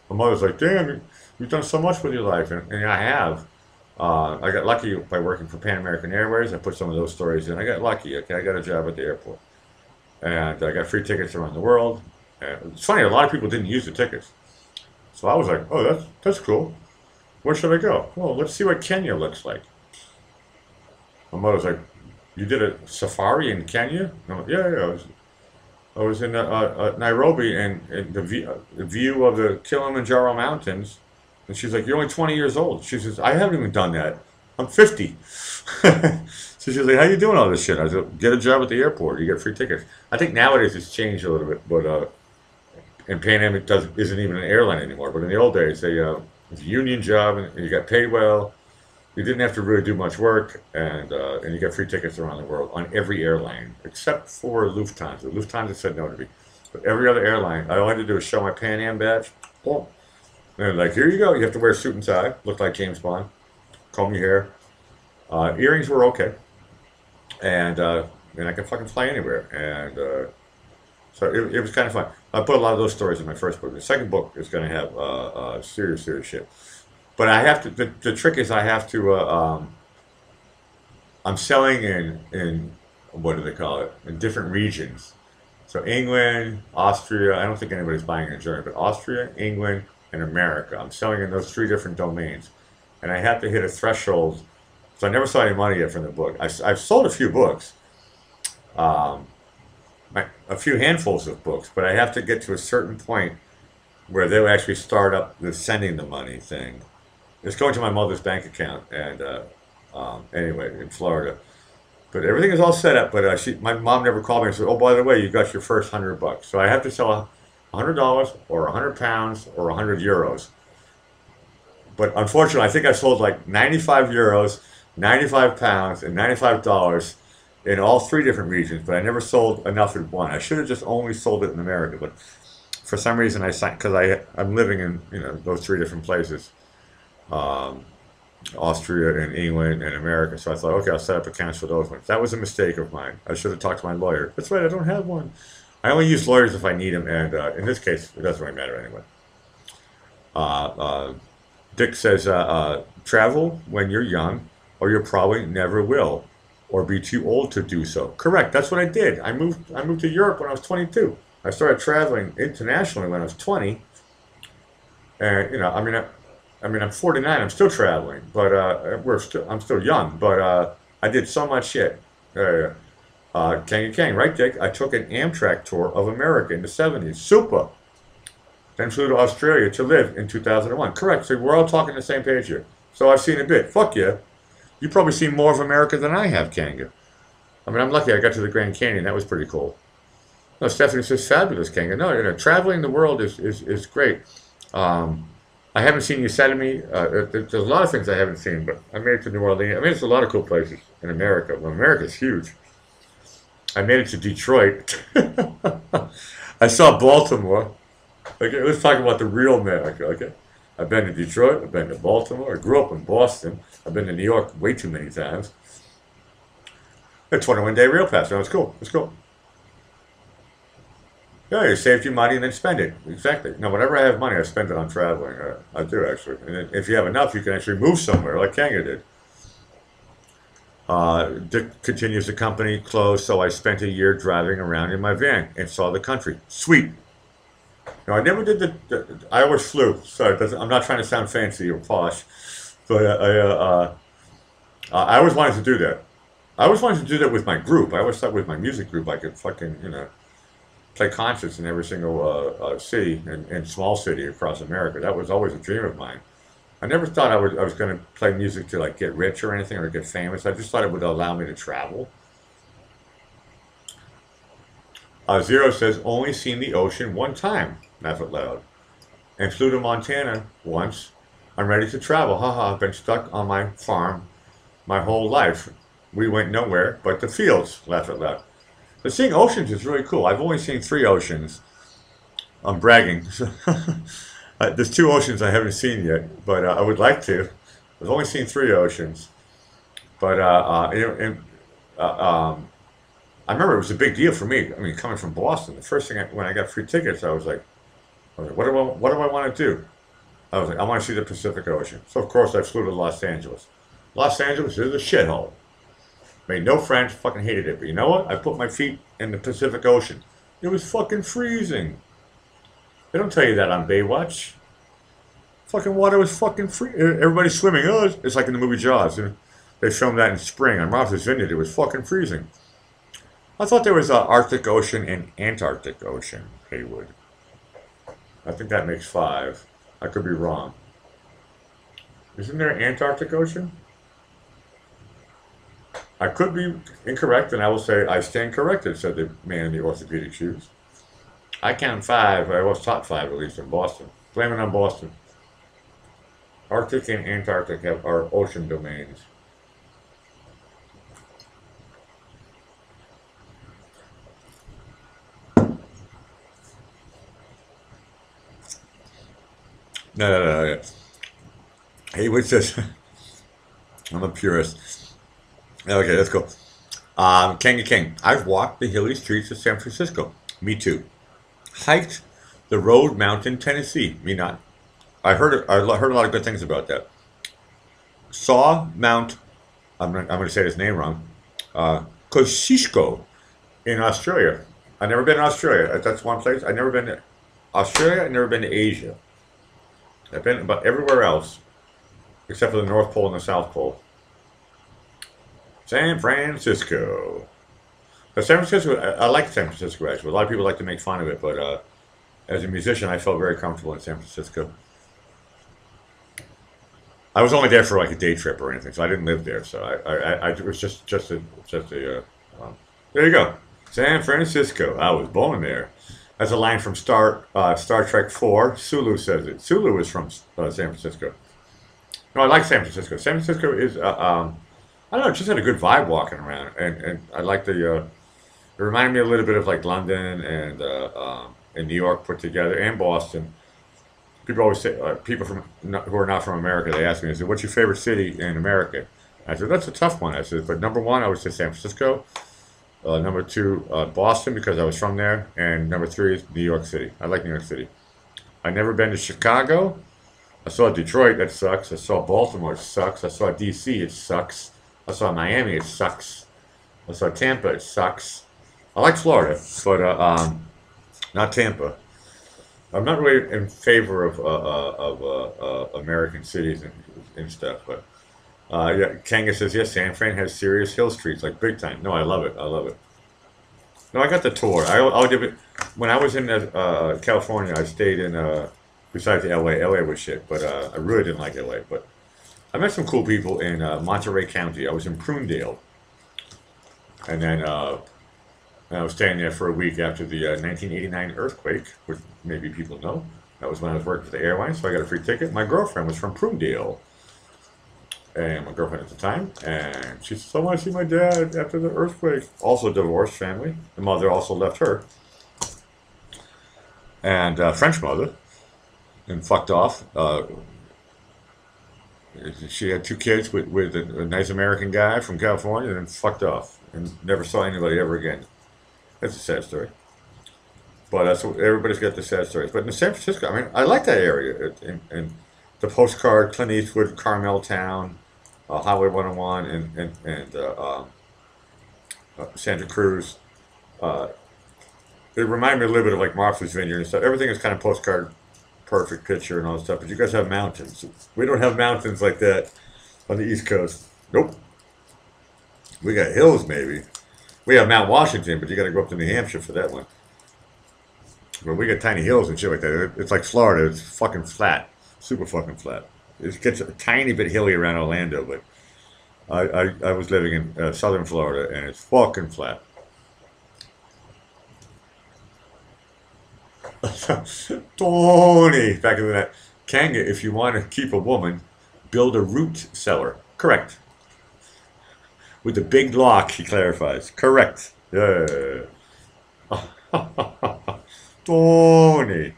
my mother's like, damn, you've done so much with your life. And I have. I got lucky by working for Pan American Airways. I put some of those stories in. I got lucky. Okay, I got a job at the airport. And I got free tickets around the world. And it's funny, a lot of people didn't use the tickets. So I was like, oh, that's cool. Where should I go? Well, let's see what Kenya looks like. My mother's like, you did a safari in Kenya? I'm like, yeah. I was in Nairobi and the view of the Kilimanjaro Mountains. And she's like, you're only 20 years old. She says, I haven't even done that. I'm 50. So she's like, how you doing all this shit? I said, get a job at the airport. You get free tickets. I think nowadays it's changed a little bit, but and Pan Am isn't even an airline anymore. But in the old days, it was a union job, and you got paid well. You didn't have to really do much work, and you got free tickets around the world on every airline, except for Lufthansa. Lufthansa said no to me. But every other airline, all I had to do was show my Pan Am badge. Boom. And they're like, here you go. You have to wear a suit and tie. Look like James Bond. Comb your hair. Earrings were okay. And I could fucking fly anywhere. And so it was kind of fun. I put a lot of those stories in my first book. The second book is going to have serious shit. But I have to, the trick is I have to, I'm selling in, what do they call it, in different regions. So England, Austria, I don't think anybody's buying it in Germany, but Austria, England, and America. I'm selling in those 3 different domains. And I have to hit a threshold. So I never saw any money yet from the book. I've sold a few books. A few handfuls of books, but I have to get to a certain point where they'll actually start up the sending the money thing. It's going to my mother's bank account, and anyway, in Florida. But everything is all set up, but my mom never called me and said, oh, by the way, you got your first $100. So I have to sell $100 or £100 or 100 euros. But unfortunately, I think I sold like 95 euros, 95 pounds, and $95 in all 3 different regions, but I never sold enough in one. I should have just only sold it in America, but for some reason I signed, because I'm living in, those 3 different places, Austria and England and America. So I thought, okay, I'll set up accounts for those ones. That was a mistake of mine. I should have talked to my lawyer. That's right, I don't have one. I only use lawyers if I need them, and in this case, it doesn't really matter anyway. Dick says, travel when you're young, or you probably never will, or be too old to do so. Correct. That's what I did. I moved to Europe when I was 22. I started traveling internationally when I was 20. And I'm 49. I'm still traveling, but I'm still young. But I did so much shit. Kang, right, Dick? I took an Amtrak tour of America in the 70s. Super. Then flew to Australia to live in 2001. Correct. So we're all talking the same page here. So I've seen a bit. Fuck yeah. You've probably seen more of America than I have, Kanga. I mean, I'm lucky I got to the Grand Canyon. That was pretty cool. No, Stephanie says fabulous, Kanga. No, traveling the world is great. Um, I haven't seen Yosemite. There's a lot of things I haven't seen, but I made it to New Orleans. I mean, there's a lot of cool places in America. Well, America's huge. I made it to Detroit. I saw Baltimore. Okay, let's talk about the real America. Okay, I've been to Detroit. I've been to Baltimore. I grew up in Boston. I've been to New York way too many times. A 21-day rail pass. That was cool. It was cool. Yeah, you saved your money and then spend it. Exactly. Now, whenever I have money, I spend it on traveling. I do, actually. And then if you have enough, you can actually move somewhere, like Kanga did. Dick continues, the company closed, so I spent a year driving around in my van and saw the country. Sweet. Now, I never did I always flew. Sorry, I'm not trying to sound fancy or posh, but I always wanted to do that. I always wanted to do that with my group. I always thought with my music group I could fucking, play concerts in every single city and small city across America. That was always a dream of mine. I never thought I was going to play music to like get rich or anything or get famous. I just thought it would allow me to travel. Zero says only seen the ocean one time. Laugh out loud. And flew to Montana once. I'm ready to travel. Haha. I've been stuck on my farm my whole life. We went nowhere but the fields. Laugh out loud. But seeing oceans is really cool. I've only seen 3 oceans. I'm bragging. There's 2 oceans I haven't seen yet, but I would like to. I've only seen 3 oceans. But I remember it was a big deal for me. I mean, coming from Boston, the first thing when I got free tickets, I was like, what do I want to do? I was like, I want to see the Pacific Ocean. So of course I flew to Los Angeles. Los Angeles is a shithole. Made no friends, fucking hated it. But you know what? I put my feet in the Pacific Ocean. It was fucking freezing. They don't tell you that on Baywatch. Fucking water was fucking free. Everybody's swimming. Oh, it's like in the movie Jaws. They filmed that in spring on Martha's Vineyard. It was fucking freezing. I thought there was an Arctic Ocean and Antarctic Ocean, Haywood. I think that makes 5. I could be wrong. Isn't there an Antarctic Ocean? I could be incorrect, and I will say I stand corrected, said the man in the orthopedic shoes. I count 5. I was taught 5, at least, in Boston. Blame it on Boston. Arctic and Antarctic are ocean domains. No. Hey, what's this? I'm a purist. Okay, let's go. King. I've walked the hilly streets of San Francisco. Me too. Hiked the Road Mountain, Tennessee. Me not. I heard a lot of good things about that. Saw Mount. I'm going to say his name wrong. Kosciuszko in Australia. I've never been to Australia. That's one place. I've never been to Australia. I've never been to Asia. I've been about everywhere else, except for the North Pole and the South Pole. San Francisco. But San Francisco, I like San Francisco actually. A lot of people like to make fun of it, but as a musician, I felt very comfortable in San Francisco. I was only there for like a day trip or anything, so I didn't live there. So it was just a there you go, San Francisco. I was born there. That's a line from Star Trek 4. Sulu says it. Sulu is from San Francisco. No, I like San Francisco. San Francisco is, I don't know, it just had a good vibe walking around. And I like it reminded me a little bit of like London and New York put together, and Boston. People always say, people who are not from America, they ask me, I said, what's your favorite city in America? I said, that's a tough one. I said, but number 1, I would say San Francisco. Number 2, Boston, because I was from there. And number 3 is New York City. I like New York City. I've never been to Chicago. I saw Detroit. That sucks. I saw Baltimore. It sucks. I saw D.C. It sucks. I saw Miami. It sucks. I saw Tampa. It sucks. I like Florida, but not Tampa. I'm not really in favor of American cities and stuff, but yeah, Kanga says, yes, San Fran has serious hill streets, like big time. No, I love it. I love it. No, I got the tour. I'll give it. When I was in California, I stayed in, besides LA. LA was shit, but I really didn't like LA. But I met some cool people in Monterey County. I was in Prunedale. And then And I was staying there for a week after the 1989 earthquake, which maybe people know. That was when I was working for the airline, so I got a free ticket. My girlfriend was from Prunedale, and my girlfriend at the time, and she said, I want to see my dad after the earthquake. Also divorced family. The mother also left her. And French mother, and fucked off. She had 2 kids with a nice American guy from California, and then fucked off and never saw anybody ever again. That's a sad story. But that's what, everybody's got the sad stories. But in San Francisco, I mean, I like that area. And the postcard, Clint Eastwood, Carmel Town, Highway 101, and Santa Cruz. It reminded me a little bit of like Martha's Vineyard and stuff. Everything is kind of postcard, perfect picture and all that stuff. But you guys have mountains. We don't have mountains like that on the East Coast. Nope. We got hills maybe. We have Mount Washington, but you got to go up to New Hampshire for that one. But we got tiny hills and shit like that. It's like Florida. It's fucking flat. Super fucking flat. It gets a tiny bit hilly around Orlando, but I was living in southern Florida, and it's fucking flat. Tony, back in the night. Kanga, if you want to keep a woman, build a root cellar. Correct. With the big lock, he clarifies. Correct. Yeah. Tony.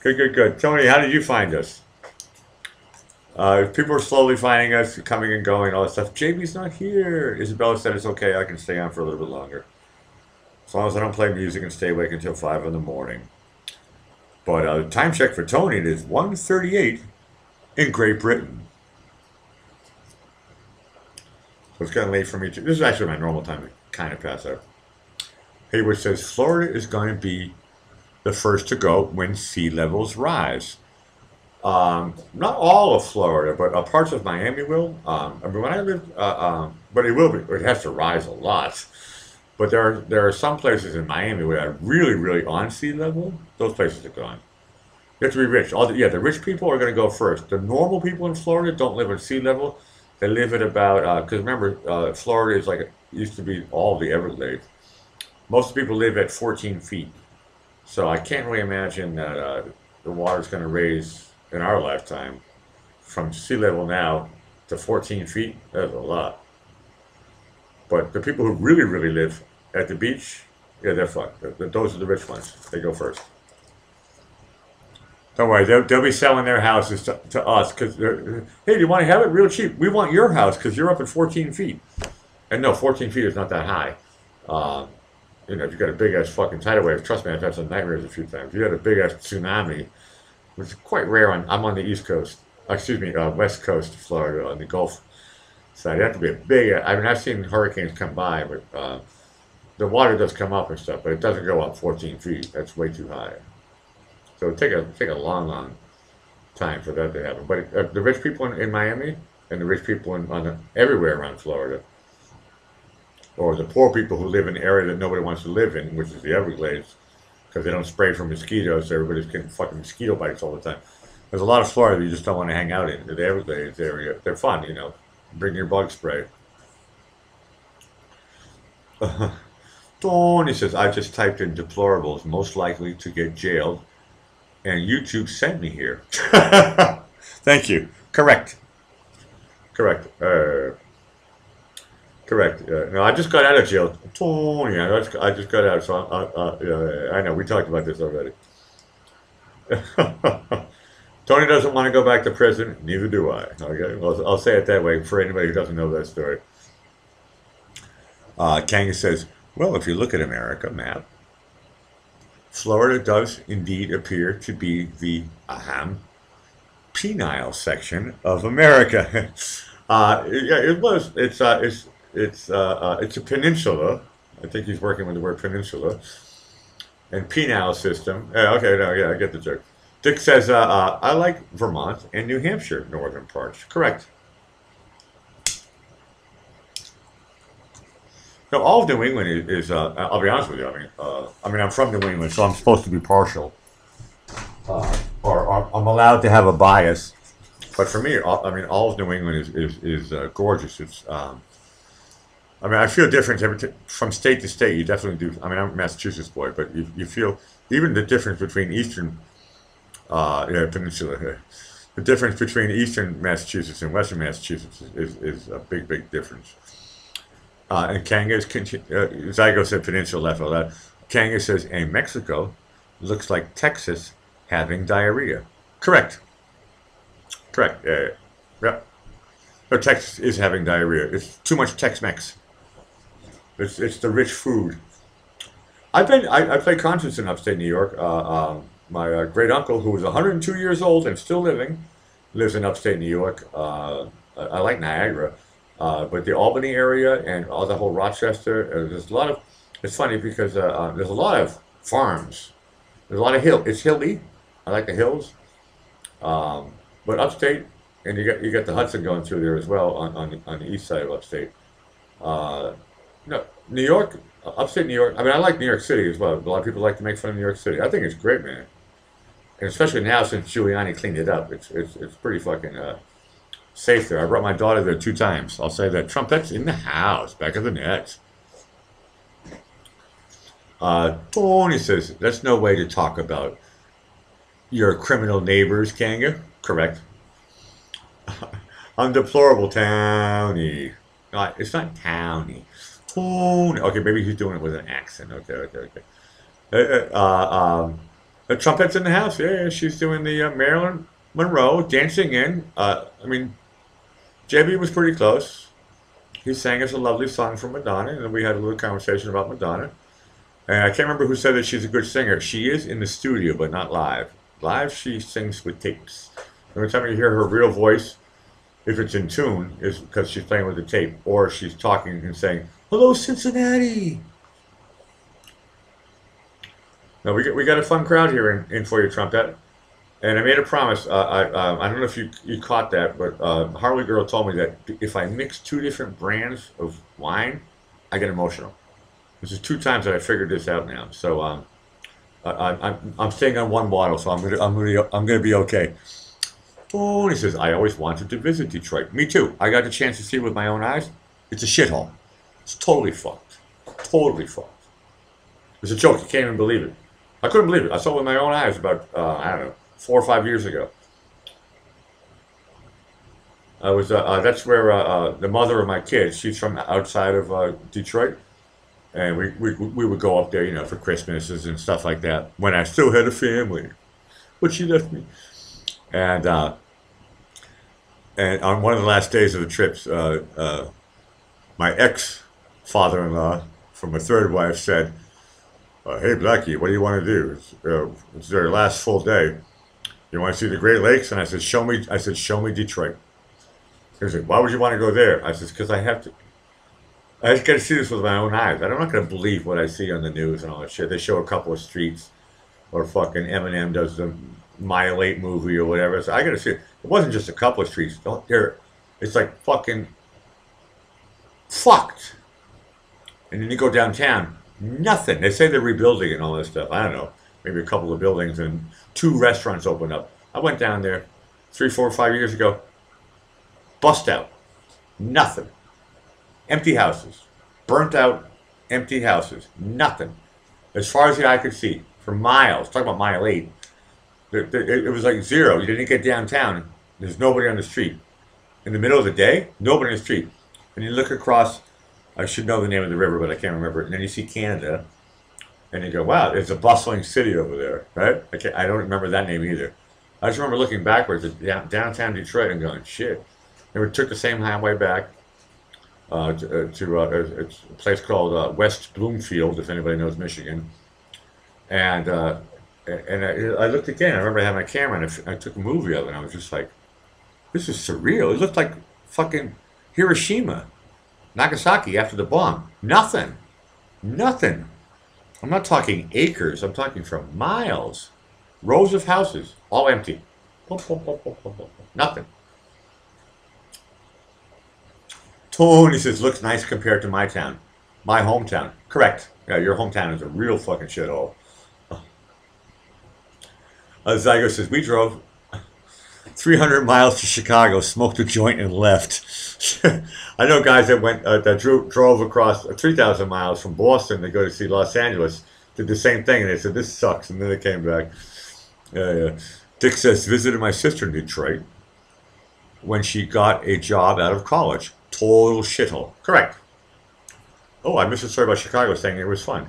Good. Tony, how did you find us? People are slowly finding us, coming and going, all that stuff. JB's not here. Isabella said it's okay. I can stay on for a little bit longer. As long as I don't play music and stay awake until 5 in the morning. But time check for Tony, it is 1:38 in Great Britain. So it's kind of late for me too. This is actually my normal time to kind of pass out. Hayward says Florida is going to be the first to go when sea levels rise. Not all of Florida, but parts of Miami will. I mean, when I lived, but it will be. It has to rise a lot. But there are some places in Miami where are really on sea level. Those places are gone. You have to be rich. The rich people are going to go first. The normal people in Florida don't live at sea level. They live at about, because remember, Florida is like, it used to be all the Everglades. Most people live at 14 feet. So I can't really imagine that the water's going to raise in our lifetime from sea level now to 14 feet. That's a lot. But the people who really live at the beach, yeah, they're fucked. Those are the rich ones. They go first. Don't worry, they'll be selling their houses to us because, hey, do you want to have it real cheap? We want your house because you're up at 14 feet. And no, 14 feet is not that high. If you got a big ass fucking tidal wave, trust me, I've had some nightmares a few times. If you had a big ass tsunami, which is quite rare I'm on the East Coast, West Coast of Florida, on the Gulf side. You have to be a big, I mean, I've seen hurricanes come by, but the water does come up and stuff, but it doesn't go up 14 feet. That's way too high. So it take a long time for that to happen. But the rich people in Miami and the rich people everywhere around Florida, or the poor people who live in an area that nobody wants to live in, which is the Everglades, because they don't spray for mosquitoes, so everybody's getting fucking mosquito bites all the time. There's a lot of Florida you just don't want to hang out in. The Everglades area, they're fun, Bring your bug spray. Tony says, I just typed in deplorables, most likely to get jailed, and YouTube sent me here. Thank you. Correct. Correct. No, I just got out of jail. Tony, I just got out, so I know, we talked about this already. Tony doesn't want to go back to prison, neither do I. Okay, well, I'll say it that way for anybody who doesn't know that story. Kanga says, well, if you look at America map, Florida does indeed appear to be the penile section of America. It was. It's a peninsula. I think he's working with the word peninsula. And penile system. I get the joke. Dick says, I like Vermont and New Hampshire, northern parts. Correct. No, all of New England is I'll be honest with you, I'm from New England, so I'm supposed to be partial. Or I'm allowed to have a bias. But for me, all of New England is gorgeous. It's I mean, I feel different from state to state. You definitely do. I mean, I'm a Massachusetts boy, but you feel even the difference between eastern, yeah, peninsula here. The difference between eastern Massachusetts and western Massachusetts is a big difference. And Kanga Zygo said peninsula left all that. Kanga says, and Mexico looks like Texas having diarrhea. Correct. Correct. Yeah, yeah. Yeah. But Texas is having diarrhea. It's too much Tex-Mex. It's the rich food. I played concerts in upstate New York. My great uncle, who was 102 years old and still living, lives in upstate New York. I like Niagara, but the Albany area and all the whole Rochester. There's a lot of. It's funny because there's a lot of farms. There's a lot of hill. It's hilly. I like the hills. But upstate, and you got the Hudson going through there as well on the east side of upstate. Uh, no, New York, upstate New York. I mean, I like New York City as well. A lot of people like to make fun of New York City. I think it's great, man. And especially now since Giuliani cleaned it up, it's pretty fucking safe there. I brought my daughter there 2 times. I'll say that. Trumpets in the house, back of the net. Tony says, that's no way to talk about your criminal neighbors, Kanga. Correct. Undeplorable Townie. No, it's not Townie. Tony. Okay, maybe he's doing it with an accent. Okay. The trumpets in the house. Yeah, she's doing the Marilyn Monroe dancing in. I mean, JB was pretty close. He sang us a lovely song from Madonna, and then we had a little conversation about Madonna. And I can't remember who said that she's a good singer. She is in the studio, but not live. Live, she sings with tapes. Every time you hear her real voice, if it's in tune, is because she's playing with the tape, or she's talking and saying, "Hello, Cincinnati." Now we got a fun crowd here in for your trumpet, and I made a promise. I don't know if you caught that, but Harley Girl told me that if I mix 2 different brands of wine, I get emotional. This is 2 times that I figured this out now. So I'm staying on 1 bottle, so I'm gonna be okay. Oh, and he says, I always wanted to visit Detroit. Me too. I got the chance to see it with my own eyes. It's a shithole. It's totally fucked. Totally fucked. It's a joke. You can't even believe it. I couldn't believe it. I saw it with my own eyes about, I don't know, 4 or 5 years ago. I was, that's where the mother of my kids, she's from outside of Detroit. And we would go up there, you know, for Christmases and stuff like that when I still had a family. But she left me. And on one of the last days of the trips, my ex-father-in-law from a third wife said, "Hey, Blackie, what do you want to do? It's their last full day. You want to see the Great Lakes?" And I said, "Show me." I said, "Show me Detroit." He said, "Why would you want to go there?" I said, "Because I have to. I just got to see this with my own eyes. I'm not going to believe what I see on the news and all that shit. They show a couple of streets, or fucking Eminem does the Mile 8 movie or whatever. So I got to see it. It wasn't just a couple of streets. It's like fucking fucked. And then you go downtown, nothing. They say they're rebuilding and all this stuff. I don't know. Maybe a couple of buildings and 2 restaurants open up. I went down there 3, 4, 5 years ago. Bust out. Nothing. Empty houses. Burnt out, empty houses. Nothing. As far as the eye could see. For miles. Talk about Mile 8. It was like zero. You didn't get downtown. There's nobody on the street. In the middle of the day, nobody on the street. And you look across, I should know the name of the river, but I can't remember it. And then you see Canada. And you go, wow, it's a bustling city over there, right? I don't remember that name either. I just remember looking backwards at downtown Detroit and going, shit. And we took the same highway back to a place called West Bloomfield, if anybody knows Michigan. And I looked again. I remember I had my camera and I took a movie of it. And I was just like, this is surreal. It looked like fucking Hiroshima, Nagasaki after the bomb. Nothing. Nothing. I'm not talking acres. I'm talking from miles. Rows of houses, all empty. Nothing. Tony says, looks nice compared to my town. My hometown. Correct. Yeah, your hometown is a real fucking shithole. Zygo says, we drove 300 miles to Chicago, smoked a joint and left. I know guys that went that drove across 3,000 miles from Boston to go to see Los Angeles. Did the same thing, and they said this sucks, and then they came back. Dick says visited my sister in Detroit when she got a job out of college. Total shithole. Correct. Oh, I missed a story about Chicago saying it was fun.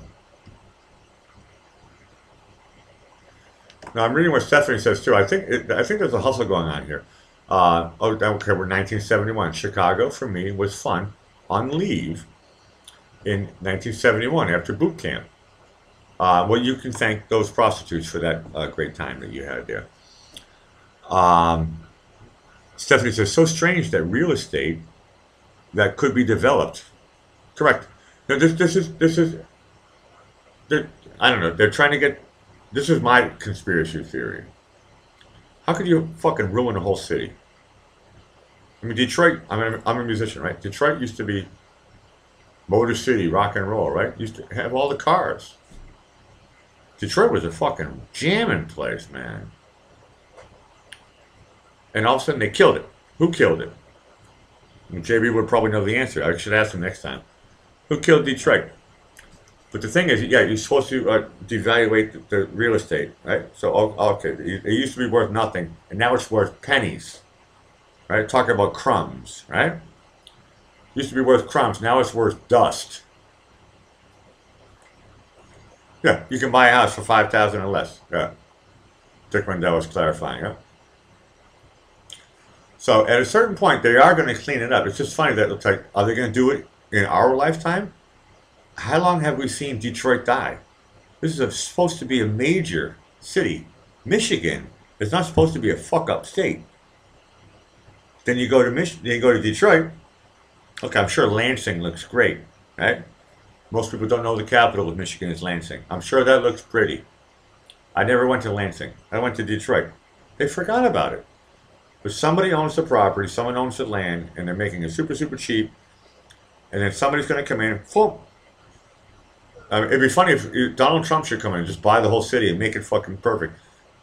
Now I'm reading what Stephanie says too. I think there's a hustle going on here. Okay, we're 1971. Chicago for me was fun on leave in 1971 after boot camp. Well, you can thank those prostitutes for that great time that you had there. Stephanie says, so strange that real estate that could be developed. Correct. Now this is I don't know. They're trying to get. This is my conspiracy theory. How could you fucking ruin a whole city? I mean, Detroit. I'm a musician, right? Detroit used to be Motor City, rock and roll, right? Used to have all the cars. Detroit was a fucking jamming place, man. And all of a sudden they killed it. Who killed it? And JB would probably know the answer. I should ask him next time. Who killed Detroit? But the thing is, yeah, you're supposed to devaluate the real estate, right? So, okay, it used to be worth nothing, and now it's worth pennies, right? Talking about crumbs, right? It used to be worth crumbs, now it's worth dust. Yeah, you can buy a house for $5,000 or less. Yeah, Dick Rendell was clarifying. Yeah. So at a certain point, they are going to clean it up. It's just funny that it looks like, are they going to do it in our lifetime? How long have we seen Detroit die? This is supposed to be a major city. Michigan is not supposed to be a fuck-up state. Then you go to you go to Detroit. Look, I'm sure Lansing looks great, right? Most people don't know the capital of Michigan is Lansing. I'm sure that looks pretty. I never went to Lansing. I went to Detroit. They forgot about it. But somebody owns the property, someone owns the land, and they're making it super, super cheap. And then somebody's going to come in, full. I mean, it'd be funny if Donald Trump should come in and just buy the whole city and make it fucking perfect.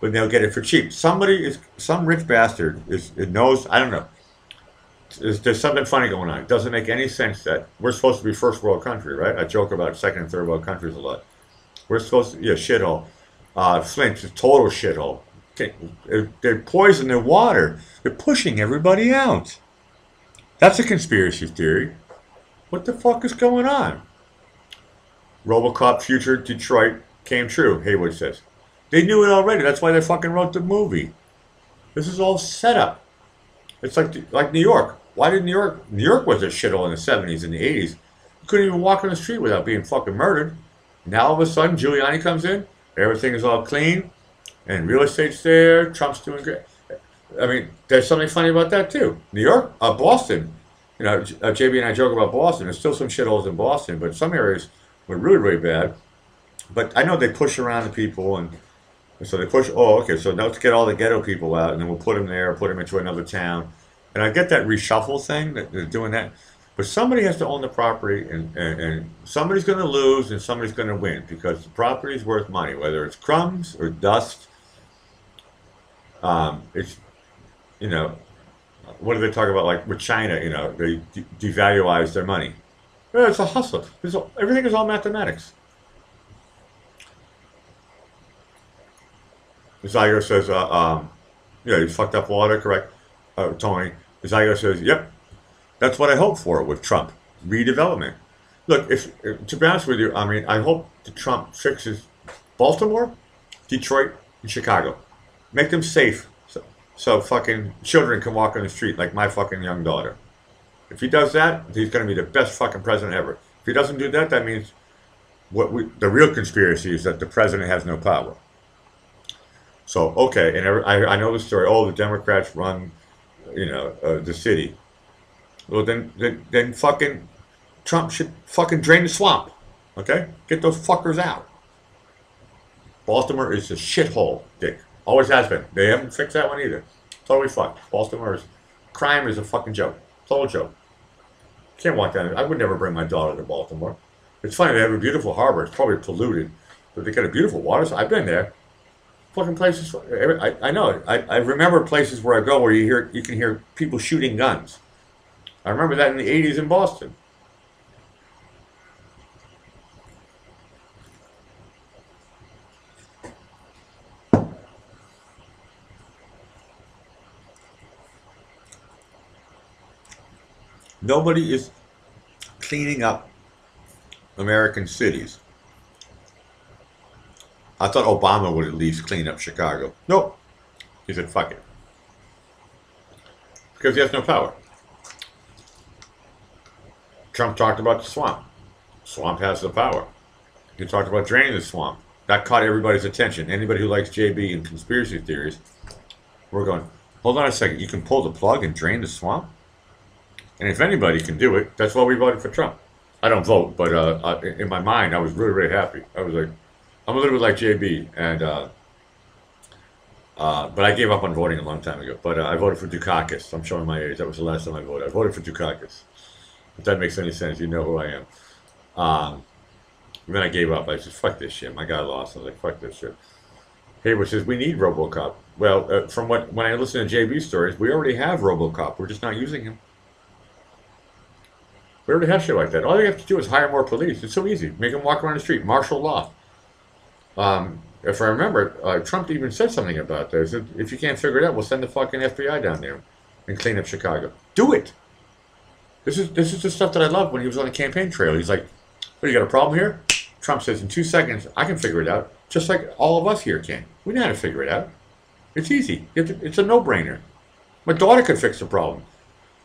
But they'll get it for cheap. Some rich bastard it knows, I don't know. There's something funny going on. It doesn't make any sense that we're supposed to be first world country, right? I joke about second and third world countries a lot. We're supposed to, yeah, shithole. Flint's a total shithole. Okay. They're poisoning their water. They're pushing everybody out. That's a conspiracy theory. What the fuck is going on? RoboCop future Detroit came true, Haywood says. They knew it already. That's why they fucking wrote the movie. This is all set up. It's like New York. Why did New York was a shithole in the 70s and the 80s. You couldn't even walk on the street without being fucking murdered. Now all of a sudden Giuliani comes in. Everything is all clean. And real estate's there. Trump's doing great. I mean, there's something funny about that too. New York, Boston. You know, JB and I joke about Boston. There's still some shitholes in Boston, but some areas were really, really bad. But I know they push around the people, and so they push. Oh, okay. So now let's get all the ghetto people out, and then we'll put them there, put them into another town. And I get that reshuffle thing that they're doing that, but somebody has to own the property, and somebody's going to lose, and somebody's going to win because the property is worth money, whether it's crumbs or dust. It's, you know, what do they talk about? Like with China, you know, they devaluize their money. Yeah, it's a hustle. Everything is all mathematics. Zygo says, yeah, you fucked up water, correct? Tony. Zygo says, yep, that's what I hope for with Trump. Redevelopment. Look, to be honest with you, I mean, I hope that Trump fixes Baltimore, Detroit, and Chicago. Make them safe so fucking children can walk on the street like my fucking young daughter. If he does that, he's going to be the best fucking president ever. If he doesn't do that, that means the real conspiracy is that the president has no power. So, okay, and I know the story. Oh, the Democrats run, you know, the city. Well, then fucking Trump should fucking drain the swamp. Okay? Get those fuckers out. Baltimore is a shithole, Dick. Always has been. They haven't fixed that one either. Totally fucked. Crime is a fucking joke. Total joke. Can't walk down. I would never bring my daughter to Baltimore. It's funny, they have a beautiful harbor. It's probably polluted, but they got a beautiful water. I've been there. fucking places. I know it. I remember places where I go where you can hear people shooting guns. I remember that in the '80s in Boston. Nobody is cleaning up American cities. I thought Obama would at least clean up Chicago. Nope. He said, fuck it. Because he has no power. Trump talked about the swamp. Swamp has the power. He talked about draining the swamp. That caught everybody's attention. Anybody who likes JB and conspiracy theories, we're going, hold on a second. You can pull the plug and drain the swamp? And if anybody can do it, that's why we voted for Trump. I don't vote, but in my mind, I was really, really happy. I was like, I'm a little bit like JB, and but I gave up on voting a long time ago. But I voted for Dukakis. I'm showing my age. That was the last time I voted. I voted for Dukakis. If that makes any sense, you know who I am. Then I gave up. I said, fuck this shit. My guy lost. I was like, fuck this shit. Hayward says, we need RoboCop. Well, from when I listen to JB's stories, we already have RoboCop. We're just not using him. We already have shit like that. All you have to do is hire more police. It's so easy. Make them walk around the street. Martial law. If I remember, Trump even said something about this. If you can't figure it out, we'll send the fucking FBI down there and clean up Chicago. Do it. This is the stuff that I loved when he was on the campaign trail. He's like, "What, you got a problem here?" Trump says, "In 2 seconds, I can figure it out, just like all of us here can. We know how to figure it out. It's easy. It's a no-brainer. My daughter could fix the problem."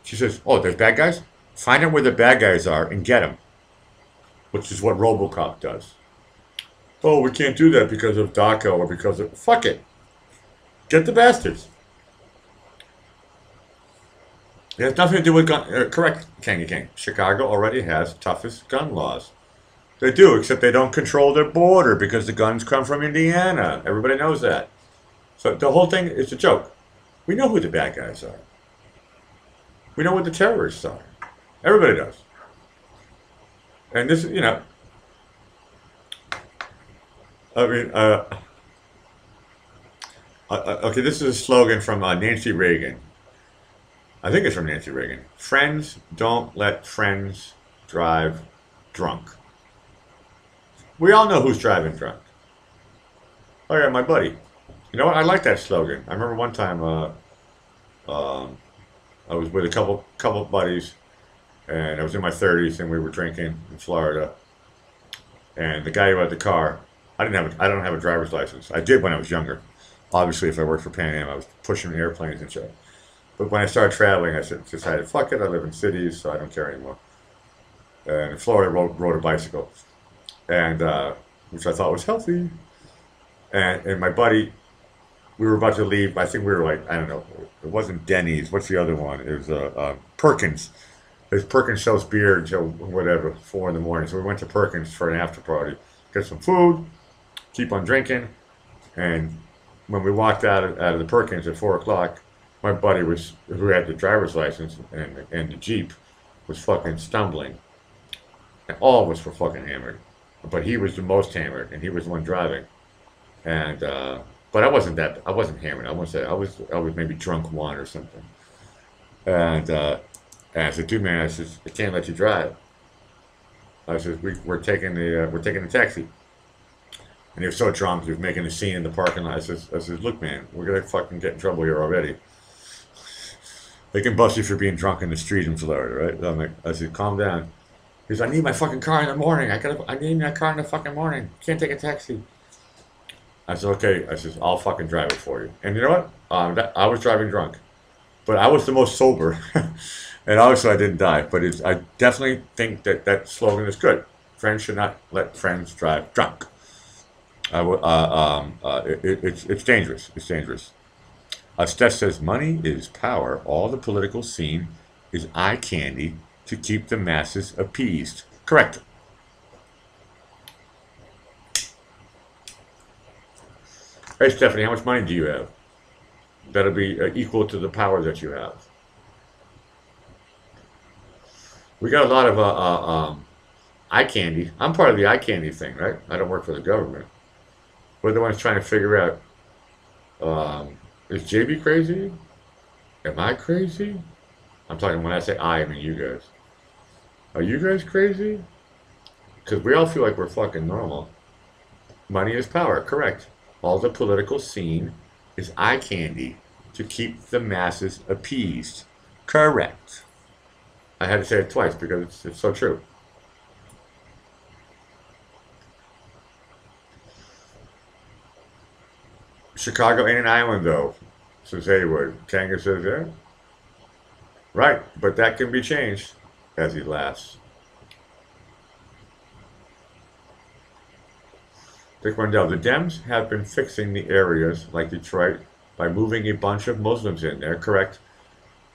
She says, "Oh, there's bad guys? Find out where the bad guys are and get them," which is what RoboCop does. Oh, we can't do that because of DACA or because of... Fuck it. Get the bastards. It has nothing to do with gun... correct, Kangy King. Chicago already has toughest gun laws. They do, except they don't control their border because the guns come from Indiana. Everybody knows that. So the whole thing is a joke. We know who the bad guys are. We know what the terrorists are. Everybody does. And this, you know... I mean, okay, this is a slogan from Nancy Reagan. I think it's from Nancy Reagan. Friends don't let friends drive drunk. We all know who's driving drunk. Oh yeah, my buddy. You know what? I like that slogan. I remember one time I was with a couple buddies, and I was in my 30s, and we were drinking in Florida. And the guy who had the car, I don't have a driver's license. I did when I was younger. Obviously, if I worked for Pan Am, I was pushing airplanes and shit. But when I started traveling, I decided, fuck it, I live in cities, so I don't care anymore. And in Florida, rode a bicycle, and which I thought was healthy. And my buddy, we were about to leave. I think we were like, I don't know, it wasn't Denny's. What's the other one? It was Perkins. There's Perkins sells beer until whatever, 4 in the morning. So we went to Perkins for an after party, get some food, keep on drinking, and when we walked out of the Perkins at 4 o'clock, my buddy who had the driver's license and the Jeep was fucking stumbling, and all of us were fucking hammered, but he was the most hammered, and he was the one driving, and but I wasn't hammered. I wouldn't say I was maybe drunk 1 or something, and I said, "Dude, man," I said, "I can't let you drive." I said, "We're taking the taxi." And he was so drunk, he was making a scene in the parking lot. I said, "Look, man, we're gonna fucking get in trouble here already. They can bust you for being drunk in the street in Florida, right?" I said, "Calm down." He said, "I need my fucking car in the morning. I need my car in the fucking morning. Can't take a taxi." I said, "Okay." I said, "I'll fucking drive it for you." And you know what? I was driving drunk, but I was the most sober, and obviously I didn't die. But I definitely think that slogan is good. Friends should not let friends drive drunk. It's dangerous. It's dangerous. Steph says, money is power. All the political scene is eye candy to keep the masses appeased. Correct. Hey, Stephanie, how much money do you have? That'll be equal to the power that you have. We got a lot of eye candy. I'm part of the eye candy thing, right? I don't work for the government. We're the ones trying to figure out Is JB crazy? Am I crazy? I'm talking when I say I mean you guys. Are you guys crazy? Because we all feel like we're fucking normal. Money is power, correct. All the political scene is eye candy to keep the masses appeased. Correct. I had to say it twice because it's so true. Chicago ain't an island, though, says Haywood. Kanga says, yeah. Right, but that can be changed, as he laughs. Dick Rundell, the Dems have been fixing the areas like Detroit by moving a bunch of Muslims in there, correct,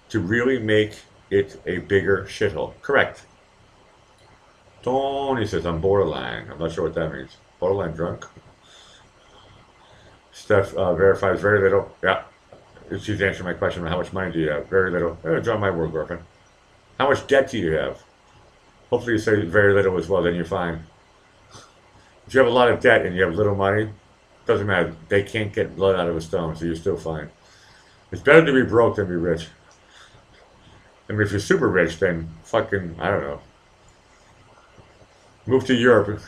to really make it a bigger shithole. Correct. Tony says, I'm borderline. I'm not sure what that means. Borderline drunk? Steph verifies very little. Yeah. She's answering my question. How much money do you have? Very little. Join my world, girlfriend. How much debt do you have? Hopefully you say very little as well, then you're fine. If you have a lot of debt and you have little money, doesn't matter. They can't get blood out of a stone, so you're still fine. It's better to be broke than be rich. I mean, if you're super rich, then fucking, I don't know. Move to Europe.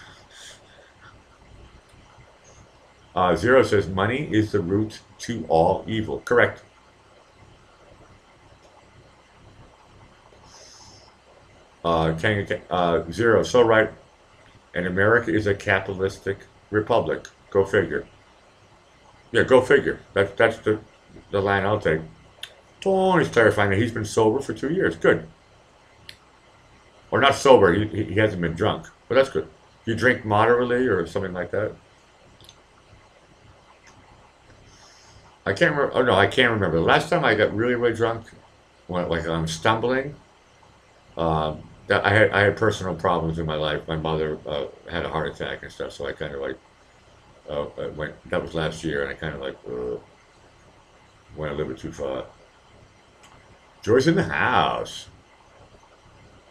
Zero says, money is the root to all evil. Correct. Zero, so right. And America is a capitalistic republic. Go figure. Yeah, go figure. That's the line I'll take. Tony's clarifying that he's been sober for 2 years. Good. Or not sober. He hasn't been drunk. But that's good. You drink moderately or something like that? I can't remember. Oh, no, I can't remember. The last time I got really, really drunk, when, like I'm stumbling, that I had personal problems in my life. My mother had a heart attack and stuff, so I kind of like went. That was last year, and I kind of like went a little bit too far. Joy's in the house.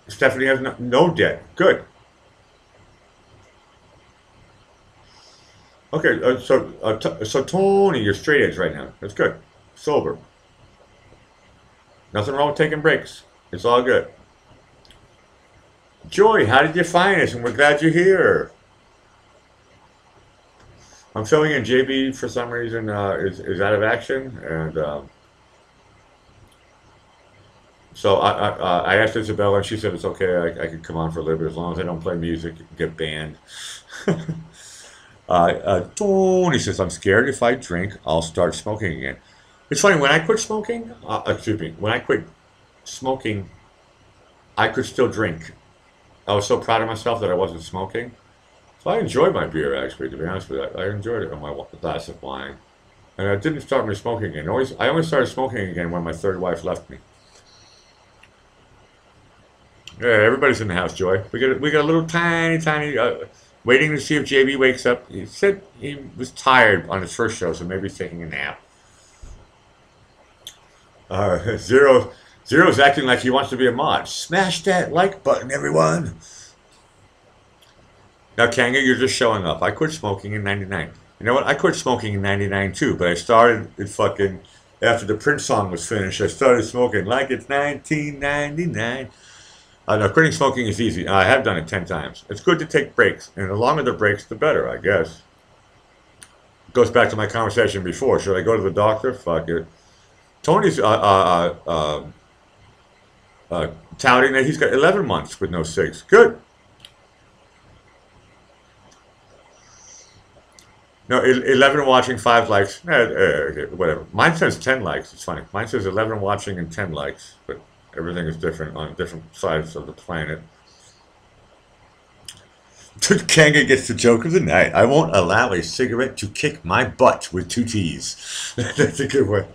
Stephanie has no debt. Good. Okay, so Tony, you're straight edge right now. That's good. Sober. Nothing wrong with taking breaks. It's all good. Joy, how did you find us? And we're glad you're here. I'm filling in. JB for some reason is out of action, and so I asked Isabella, and she said it's okay. I could come on for a little bit as long as I don't play music, get banned. Tony says, I'm scared if I drink, I'll start smoking again. It's funny, when I quit smoking, when I quit smoking, I could still drink. I was so proud of myself that I wasn't smoking. So I enjoyed my beer, actually, to be honest with you. I enjoyed it on my glass of wine. And it didn't start me smoking again. I only started smoking again when my third wife left me. Yeah, everybody's in the house, Joy. We got a little tiny, waiting to see if JB wakes up. He said he was tired on his first show, so maybe he's taking a nap. Zero's acting like he wants to be a mod. Smash that like button, everyone. Now, Kanga, you're just showing up. I quit smoking in 99. You know what? I quit smoking in 99 too, but I started it fucking after the Prince song was finished. I started smoking like it's 1999. No, quitting smoking is easy. I have done it 10 times. It's good to take breaks, and the longer the breaks, the better, I guess. It goes back to my conversation before. Should I go to the doctor? Fuck it. Tony's touting that he's got 11 months with no cigs. Good. No, 11 watching, 5 likes. Okay, whatever. Mine says 10 likes. It's funny. Mine says 11 watching and 10 likes, but everything is different on different sides of the planet. Kanga gets the joke of the night. I won't allow a cigarette to kick my butt with 2 T's. That's a good one.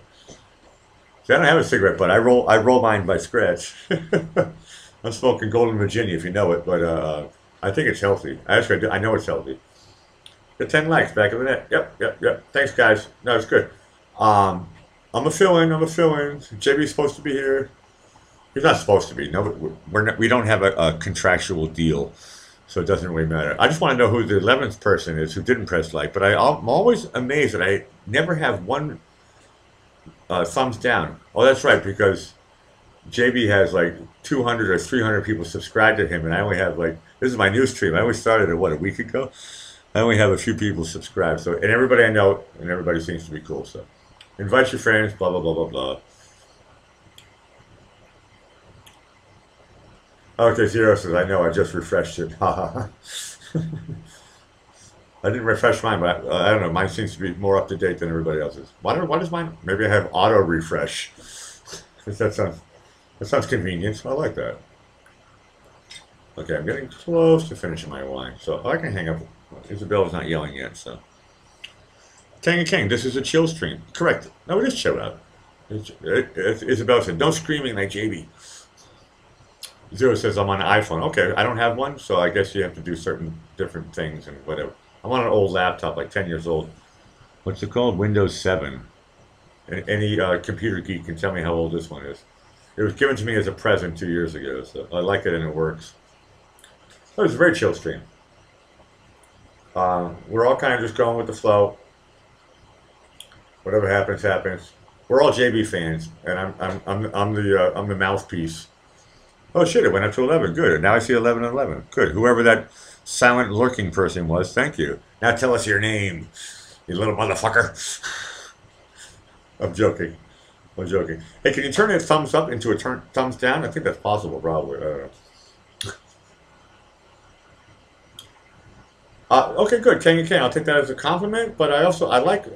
See, I don't have a cigarette butt. I roll mine by scratch. I'm smoking Golden Virginia, if you know it, but I think it's healthy. I know it's healthy. The 10 likes back of the net. Yep. Thanks, guys. No, it's good. I'm a fill-in. JB's supposed to be here. He's not supposed to be. No, we don't have a contractual deal, so it doesn't really matter. I just want to know who the 11th person is who didn't press like. But I'm always amazed that never have one thumbs down. Oh, that's right, because JB has like 200 or 300 people subscribed to him, and I only have like, this is my new stream. I only started it, what, a week ago? I only have a few people subscribed. So, and everybody I know, and everybody seems to be cool. So, invite your friends, blah, blah, blah, blah, blah. Okay, Zero says, I know, I just refreshed it. Ha ha ha. I didn't refresh mine, but I don't know. Mine seems to be more up to date than everybody else's. Why does mine? Maybe I have auto refresh. That sounds convenient. I like that. Okay, I'm getting close to finishing my wine, so I can hang up. Isabella's not yelling yet, so. King and King, this is a chill stream. Correct. No, it is chill out. Isabella said, no screaming like JB. Zero says, I'm on an iPhone. Okay, I don't have one, so I guess you have to do certain different things and whatever. I'm on an old laptop, like 10 years old. What's it called? Windows 7. Any computer geek can tell me how old this one is. It was given to me as a present 2 years ago, so I like it and it works. It was a very chill stream. We're all kind of just going with the flow. Whatever happens, happens. We're all JB fans, and I'm the mouthpiece. Oh shit! It went up to 11. Good. And now I see 11 and 11. Good. Whoever that silent lurking person was, thank you. Now tell us your name, you little motherfucker. I'm joking. I'm joking. Hey, can you turn a thumbs up into a thumbs down? I think that's possible, probably. Okay, good. King and King. I'll take that as a compliment. But I like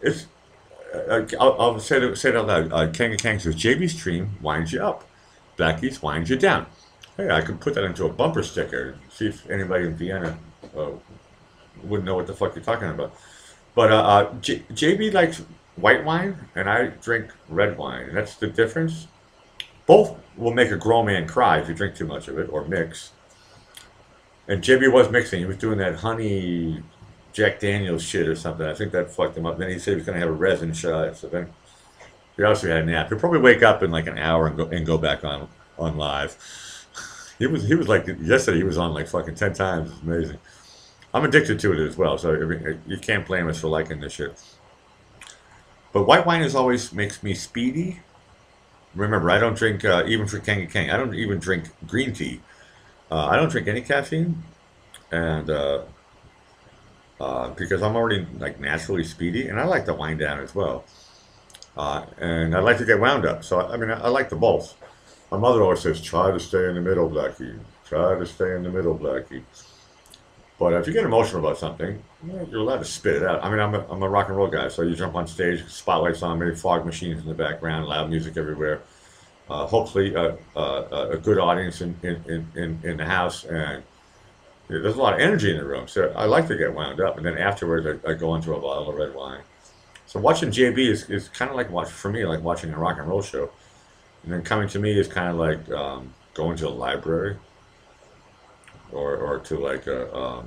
it's. I'll say it out loud. King and King says JB stream winds you up. Blackie's winds you down. Hey, I could put that into a bumper sticker. See if anybody in Vienna wouldn't know what the fuck you're talking about. But JB likes white wine, and I drink red wine. And that's the difference. Both will make a grown man cry if you drink too much of it or mix. And JB was mixing. He was doing that honey Jack Daniels shit or something. I think that fucked him up. Then he said he was going to have a resin shot. So then he also had a nap. He'll probably wake up in like an hour and go back on live. He was like yesterday. He was on like fucking 10 times. It's amazing. I'm addicted to it as well. So I mean, you can't blame us for liking this shit. But white wine is always makes me speedy. Remember, I don't drink even for King and King. I don't even drink green tea. I don't drink any caffeine, and because I'm already like naturally speedy, and I like to wind down as well. And I like to get wound up. So I mean, I like the both. My mother always says, "Try to stay in the middle, Blackie. Try to stay in the middle, Blackie." But if you get emotional about something, you're allowed to spit it out. I mean, I'm a rock and roll guy, so you jump on stage, spotlights on me, fog machines in the background, loud music everywhere. Hopefully, a good audience in the house, and there's a lot of energy in the room. So I like to get wound up, and then afterwards, I go into a bottle of red wine. So watching JB is kind of like for me, like watching a rock and roll show, and then coming to me is kind of like going to a library or to like a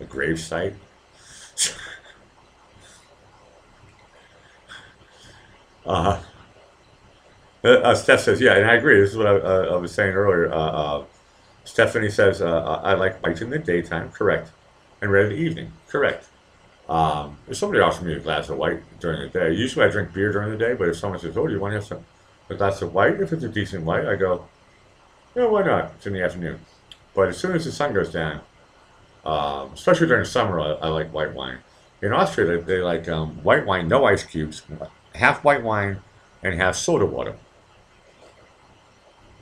grave site. uh, Steph says, yeah, and I agree. This is what I was saying earlier. Stephanie says, I like white in the daytime, correct, and red in the evening, correct. If somebody offers me a glass of white during the day, usually I drink beer during the day, but if someone says, oh, do you want to have a glass of white? If it's a decent white, I go, yeah, why not? It's in the afternoon. But as soon as the sun goes down, especially during summer, I like white wine. In Austria, they like white wine, no ice cubes, half white wine and half soda water.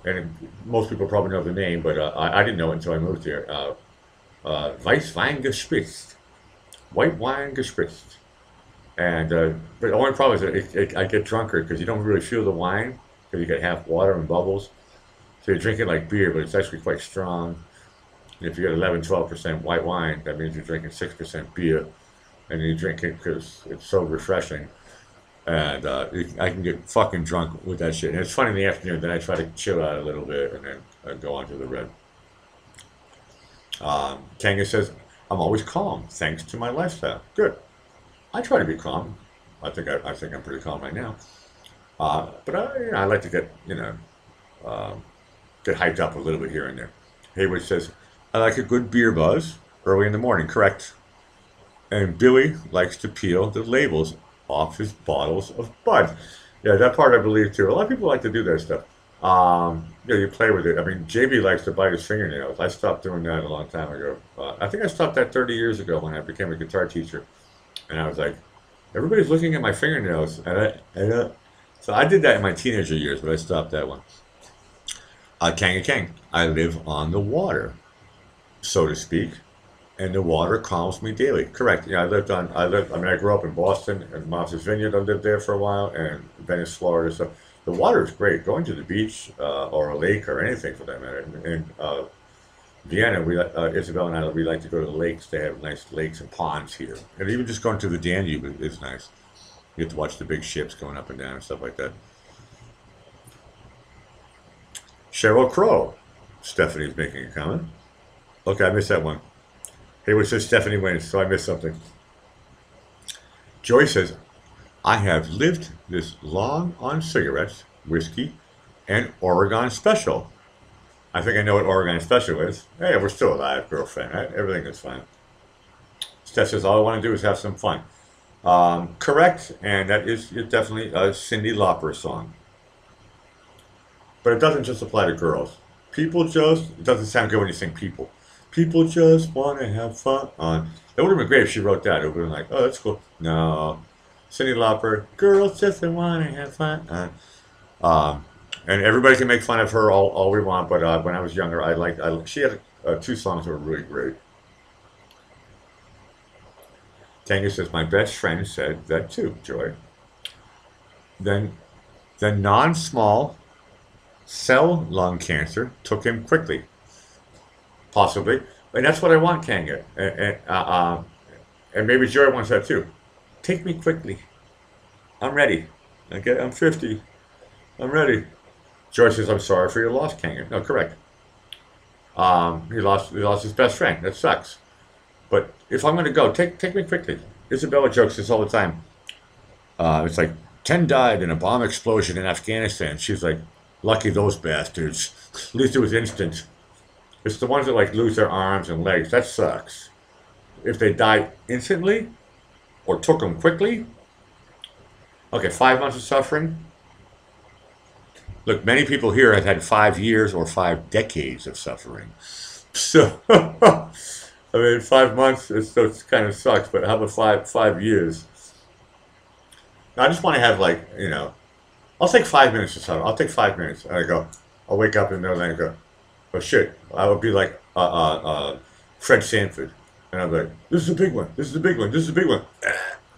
And most people probably know the name, but I didn't know it until I moved here. Weißwein gespritzt, white wine gespritzt. And but the only problem is I get drunker because you don't really feel the wine because you get half water and bubbles. So you drink it like beer, but it's actually quite strong. And if you get 11, 12% white wine, that means you're drinking 6% beer, and you drink it because it's so refreshing. And I can get fucking drunk with that shit. And it's fun in the afternoon. Then I try to chill out a little bit and then go on to the red. Kanga says, I'm always calm thanks to my lifestyle. Good. I try to be calm. I think I'm pretty calm right now. But I like to get get hyped up a little bit here and there. Hayward says, I like a good beer buzz early in the morning. Correct. And Billy likes to peel the labels off his bottles of Bud. Yeah, that part I believe too. A lot of people like to do that stuff. Yeah, you play with it. I mean, JB likes to bite his fingernails. I stopped doing that a long time ago. I think I stopped that 30 years ago when I became a guitar teacher. And I was like, everybody's looking at my fingernails. So I did that in my teenager years, but I stopped that one. Kanga Kang. I live on the water, so to speak, and the water calms me daily. Correct. Yeah, I mean, I grew up in Boston and Martha's Vineyard. I lived there for a while, and Venice, Florida. So the water is great. Going to the beach or a lake or anything for that matter. In Vienna, Isabel and I, we like to go to the lakes. They have nice lakes and ponds here, and even just going to the Danube is nice. You get to watch the big ships going up and down and stuff like that. Cheryl Crow. Stephanie's making a comment. Okay, I missed that one. Hayward says Stephanie wins, so I missed something. Joy says, I have lived this long on cigarettes, whiskey, and Oregon Special. I think I know what Oregon Special is. Hey, we're still alive, girlfriend. Right? Everything is fine. Steph says, all I want to do is have some fun. Correct, and that is definitely a Cyndi Lauper song. But it doesn't just apply to girls. It doesn't sound good when you sing people. People just want to have fun. It would have been great if she wrote that. It would have been like, oh, that's cool. No. Cyndi Lauper, girls just want to have fun. And everybody can make fun of her all we want, but when I was younger, she had two songs that were really great. Tanya says, my best friend said that too, Joy. Then the non-small cell lung cancer took him quickly. Possibly. And that's what I want, Kanga. And maybe Joy wants that too. Take me quickly. I'm ready. Okay, I'm 50. I'm ready. Joy says, I'm sorry for your loss, Kanga. No, correct. He lost his best friend. That sucks. But if I'm going to go, take me quickly. Isabella jokes this all the time. It's like, 10 died in a bomb explosion in Afghanistan. She's like, lucky those bastards. At least it was instant. It's the ones that like lose their arms and legs. That sucks. If they die instantly or took them quickly. Okay, 5 months of suffering. Look, many people here have had 5 years or 5 decades of suffering. So, I mean, 5 months, it kind of sucks, but how about 5 years? Now, I just want to have like, I'll take 5 minutes to suffer. I'll take 5 minutes. And I'll wake up in the middle of the night and go, oh shit, I would be like Fred Sanford. And I'm like, this is a big one, this is a big one, this is a big one.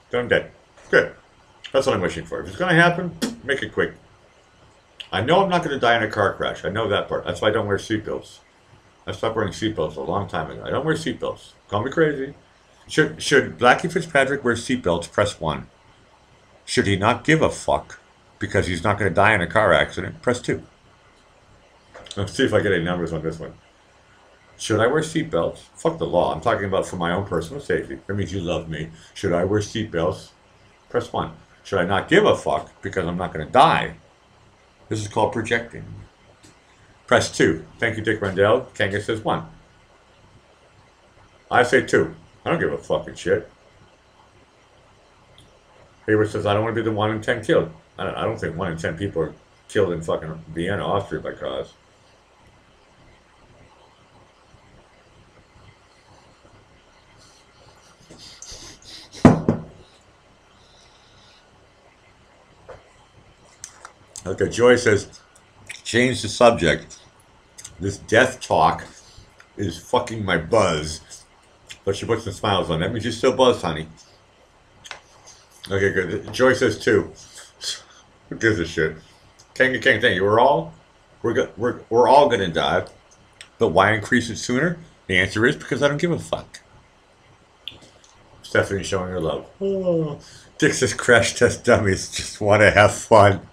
Then I'm dead. Good. That's what I'm wishing for. If it's going to happen, make it quick. I know I'm not going to die in a car crash. I know that part. That's why I don't wear seatbelts. I stopped wearing seatbelts a long time ago. I don't wear seatbelts. Call me crazy. Should Blackie Fitzpatrick wear seatbelts? Press 1. Should he not give a fuck because he's not going to die in a car accident? Press 2. Let's see if I get any numbers on this one. Should I wear seatbelts? Fuck the law. I'm talking about for my own personal safety. That means you love me. Should I wear seatbelts? Press 1. Should I not give a fuck because I'm not going to die? This is called projecting. Press 2. Thank you, Dick Rendell. Kanga says 1. I say 2. I don't give a fucking shit. Hayward says, I don't want to be the 1 in 10 killed. I don't think 1 in 10 people are killed in fucking Vienna, Austria by cars. Okay, Joy says, change the subject. This death talk is fucking my buzz. But she puts some smiles on. That means you're still buzzed, honey. Okay, good. Joy says 2. Who gives a shit? Kanga, thank you. We're all gonna die. But why increase it sooner? The answer is because I don't give a fuck. Stephanie showing her love. Oh. Dick says crash test dummies just want to have fun.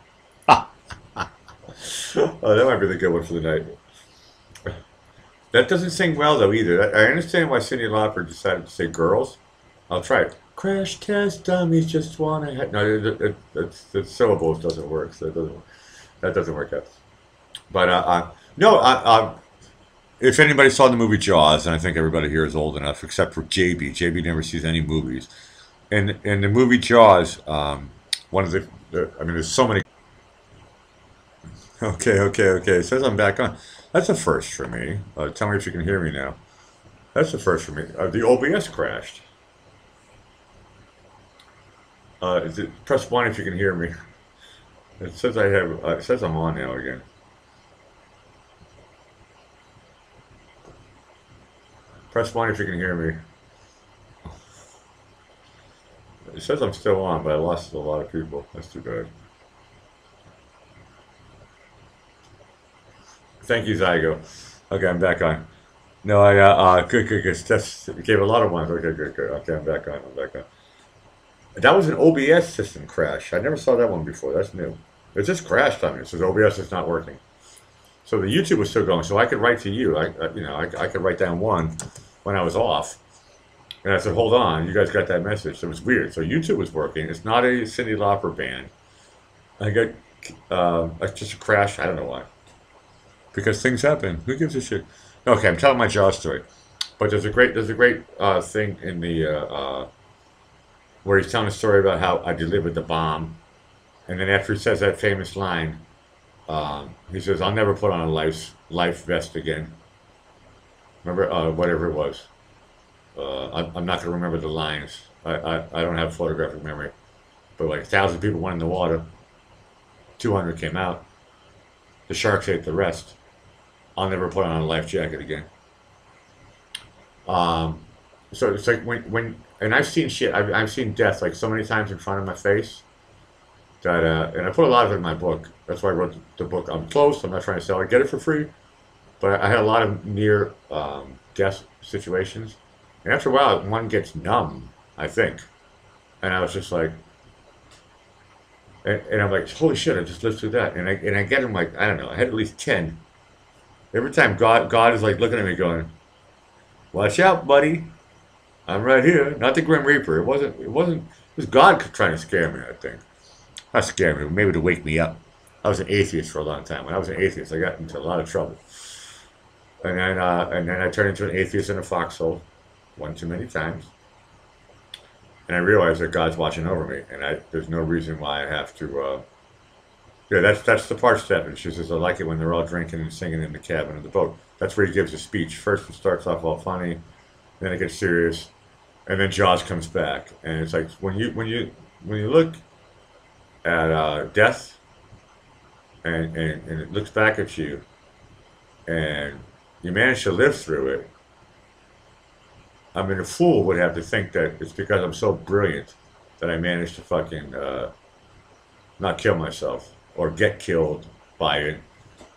Oh, that might be the good one for the night. That doesn't sing well though either. I understand why Cyndi Lauper decided to say girls. I'll try it. Crash test dummies just want to have... No, the syllables doesn't work. So that doesn't work out. But no, if anybody saw the movie Jaws, and I think everybody here is old enough, except for JB. JB never sees any movies. In the movie Jaws, one of I mean, there's so many. Okay, okay, okay. It says I'm back on. That's a first for me. Tell me if you can hear me now. That's the first for me. The OBS crashed. Press one if you can hear me. It says I have. It says I'm on now again. Press one if you can hear me. It says I'm still on, but I lost a lot of people. That's too bad. Thank you, Zygo. Okay, I'm back on. No, good, good, good. That's gave a lot of ones. Okay, good, good. Okay, I'm back on. I'm back on. That was an OBS system crash. I never saw that one before. That's new. It just crashed on me. It says OBS is not working. So the YouTube was still going. So I could write to you. I could write down one when I was off. And I said, hold on, you guys got that message. So it was weird. So YouTube was working. It's not a Cyndi Lauper band. I got just a crash. I don't know why. Because things happen. Who gives a shit? Okay, I'm telling my Jaws story. But there's a great thing in the where he's telling a story about how I delivered the bomb, and then after he says that famous line, he says, "I'll never put on a life vest again." Remember, whatever it was. I'm not going to remember the lines. I don't have photographic memory. But like 1,000 people went in the water, 200 came out. The sharks ate the rest. I'll never put on a life jacket again. So it's like and I've seen shit. I've seen death like so many times in front of my face that, and I put a lot of it in my book. That's why I wrote the book. I'm close. I'm not trying to sell it. Get it for free. But I had a lot of near death situations. And after a while, one gets numb, I think. And I was just like, and I'm like, holy shit, I just lived through that. And I get them like, I don't know, I had at least 10. Every time God is like looking at me going, watch out, buddy. I'm right here. Not the Grim Reaper. It was God trying to scare me, I think. Not scare me, maybe to wake me up. I was an atheist for a long time. When I was an atheist, I got into a lot of trouble. And then I turned into an atheist in a foxhole one too many times. And I realized that God's watching over me, and there's no reason why I have to. Yeah, that's the part step. And she says, I like it when they're all drinking and singing in the cabin of the boat. That's where he gives a speech. First, it starts off all funny, then it gets serious, and then Jaws comes back, and it's like when you look at death, and it looks back at you, and you manage to live through it. I mean, a fool would have to think that it's because I'm so brilliant that I managed to fucking not kill myself or get killed by it,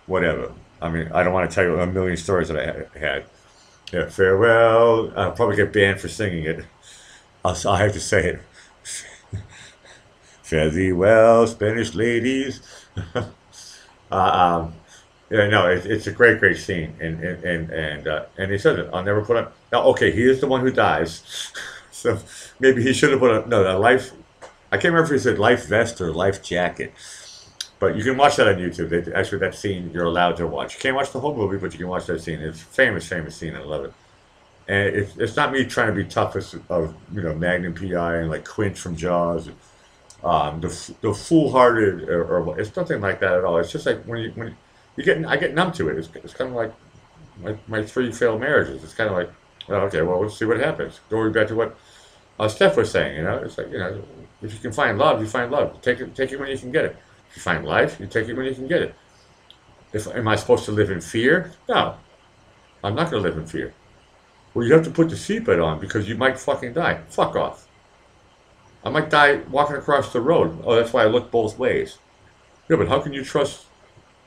whatever. I mean, I don't want to tell you a million stories that I had. Yeah, farewell. I'll probably get banned for singing it. I have to say it. Fare thee well, Spanish ladies. Yeah, no, it's a great scene, and he said it. I'll never put on. Now, okay, he is the one who dies, so maybe he should have put on. No, the life. I can't remember if he said life vest or life jacket, but you can watch that on YouTube. Actually, that scene you're allowed to watch. You can't watch the whole movie, but you can watch that scene. It's a famous scene. I love it. And it's not me trying to be toughest of Magnum PI and like Quint from Jaws, the foolhardy or it's nothing like that at all. It's just like when I get numb to it. It's kind of like my 3 failed marriages. It's kind of like, well, okay, well, let's see what happens. Going back to what Steph was saying, it's like, if you can find love, you find love. Take it when you can get it. If you find life, you take it when you can get it. Am I supposed to live in fear? No, I'm not going to live in fear. Well, you have to put the seatbelt on because you might fucking die. Fuck off. I might die walking across the road. Oh, that's why I look both ways. Yeah, but how can you trust?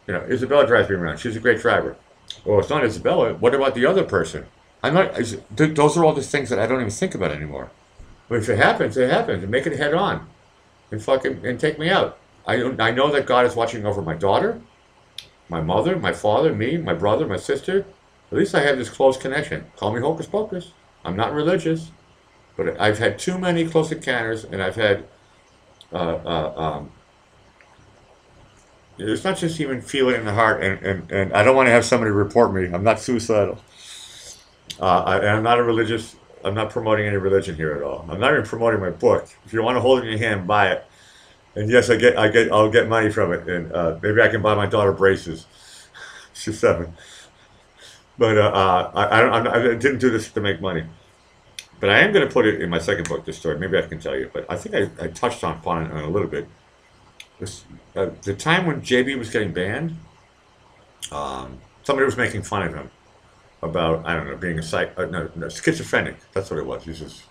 Isabella drives me around. She's a great driver. Well, it's not Isabella. What about the other person? Those are all the things that I don't even think about anymore. But if it happens, it happens. And make it head on. And take me out. I know that God is watching over my daughter, my mother, my father, me, my brother, my sister. At least I have this close connection. Call me hocus pocus. I'm not religious. But I've had too many close encounters, and I've had It's not just even feel it in the heart, and I don't want to have somebody report me. I'm not suicidal. And I'm not a religious. I'm not promoting any religion here at all. I'm not even promoting my book. If you want to hold it in your hand, buy it. And yes, I'll get money from it, and maybe I can buy my daughter braces. She's 7, but I didn't do this to make money. But I am going to put it in my second book, this story. Maybe I can tell you, but I think I touched upon it a little bit. This, the time when JB was getting banned, somebody was making fun of him about, I don't know, being a no, schizophrenic. That's what it was. He says,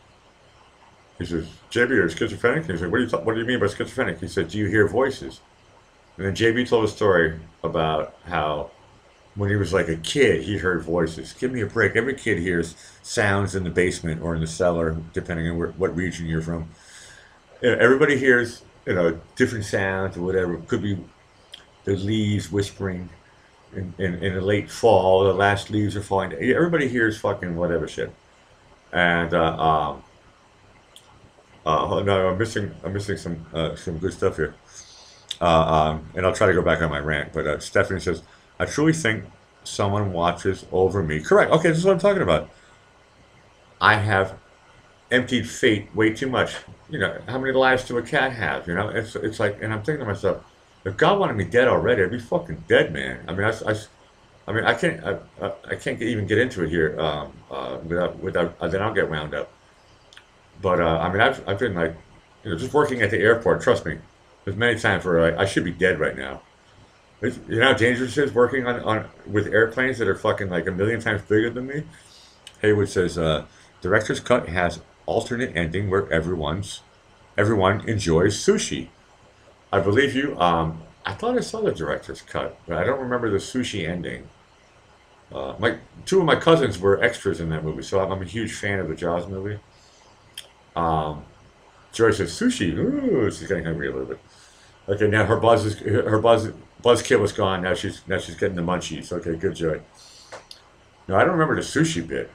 JB, you're schizophrenic? He said, what do you mean by schizophrenic? He said, do you hear voices? And then JB told a story about how when he was like a kid, he heard voices. Give me a break. Every kid hears sounds in the basement or in the cellar, depending on what region you're from. Everybody hears, different sounds or whatever. It could be the leaves whispering in the late fall. The last leaves are falling. Everybody hears fucking whatever shit. And no, I'm missing some good stuff here. And I'll try to go back on my rant. But Stephanie says, I truly think someone watches over me. Correct. Okay, this is what I'm talking about. I have emptied fate way too much. How many lives do a cat have? It's like, and I'm thinking to myself, if God wanted me dead already, I'd be fucking dead, man. I mean, I can't even get into it here without then I'll get wound up. But I mean, I've been like, just working at the airport. Trust me, there's many times where I should be dead right now. You know how dangerous it is working on with airplanes that are fucking like a million times bigger than me. Haywood says, director's cut has alternate ending where everyone enjoys sushi. I believe you. I thought I saw the director's cut, but I don't remember the sushi ending. My two of my cousins were extras in that movie, so I'm a huge fan of the Jaws movie. Um, Joy says sushi. Ooh, she's getting hungry a little bit. Okay, now her buzz kill was gone. Now she's getting the munchies. Okay, good, Joy. No, I don't remember the sushi bit.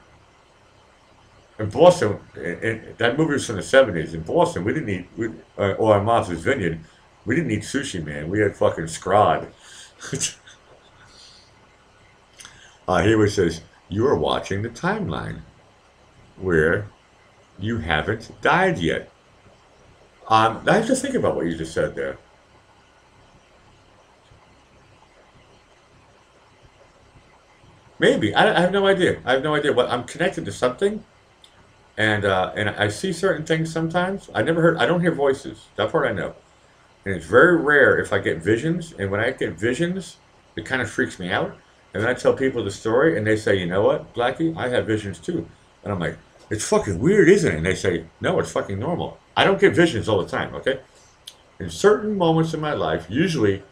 In Boston, that movie was from the '70s. In Boston, we didn't eat, or on Martha's Vineyard, we didn't eat sushi, man. We had fucking scrod. Here says, you are watching the timeline where you haven't died yet. I have to think about what you just said there. Maybe. I have no idea. I have no idea. What I'm connected to something, and I see certain things sometimes. I don't hear voices. That part I know. And it's very rare if I get visions. And when I get visions, it kind of freaks me out. And then I tell people the story, and they say, you know what, Blackie, I have visions too. And I'm like, it's fucking weird, isn't it? And they say, no, it's fucking normal. I don't get visions all the time, okay? In certain moments in my life, usually,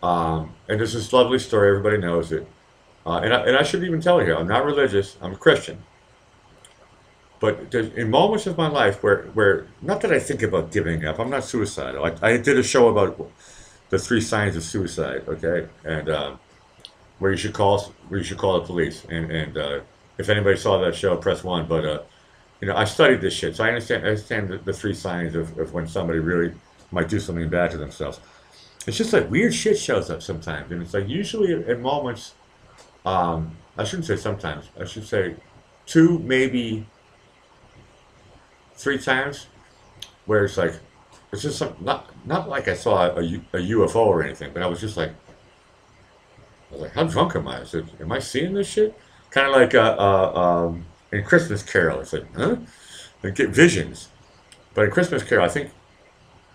and there's this lovely story, everybody knows it. And I shouldn't even tell it here. I'm not religious. I'm a Christian. But in moments of my life where not that I think about giving up, I'm not suicidal. I did a show about the 3 signs of suicide, okay, and where you should call the police. And if anybody saw that show, press 1. But I studied this shit, so I understand the 3 signs of when somebody really might do something bad to themselves. It's just like weird shit shows up sometimes, and it's like usually in moments. I shouldn't say sometimes. I should say 2, maybe 3 times, where it's just not like I saw a UFO or anything, but I was like, how drunk am I? I said, am I seeing this shit? Kind of like in Christmas Carol. It's like, huh? I get visions, but in Christmas Carol, I think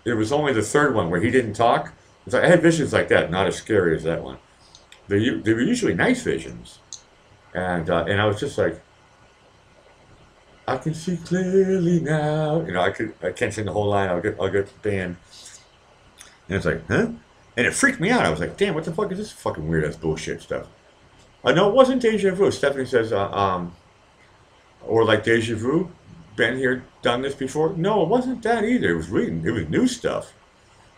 it was only the 3rd one where he didn't talk. It's like I had visions like that, not as scary as that one. They were usually nice visions, and I was just like, I can see clearly now. I can't sing the whole line. I'll get banned. And it's like, huh? And it freaked me out. I was like, damn, what the fuck is this fucking weird ass bullshit stuff? No, it wasn't deja vu. Stephanie says, or like deja vu. Been here, done this before. No, it wasn't that either. It was reading. It was new stuff.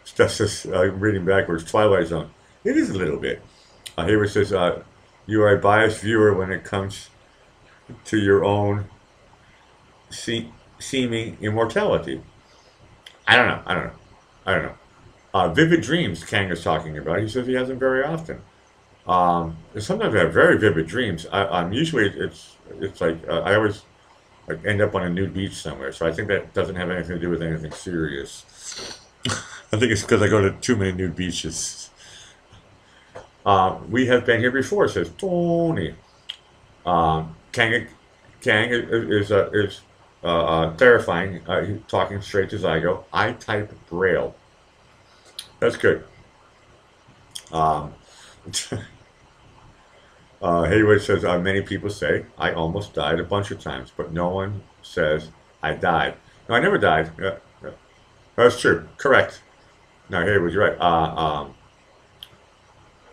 Stuff says reading backwards. Twilight Zone. It is a little bit. Here it says, you are a biased viewer when it comes to your own seeming immortality. I don't know. Vivid dreams, Kang is talking about. He says he has them very often. Sometimes I have very vivid dreams. Usually it's like I always like end up on a nude beach somewhere. So I think that doesn't have anything to do with anything serious. I think it's because I go to too many nude beaches. We have been here before, says Tony. Kang, Kang is terrifying. Talking straight to Zygo. I type Braille. That's good. Um, Hayward says, many people say, I almost died a bunch of times, but no one says I died. No, I never died. Yeah. That's true. Correct. No, Hayward, you're right.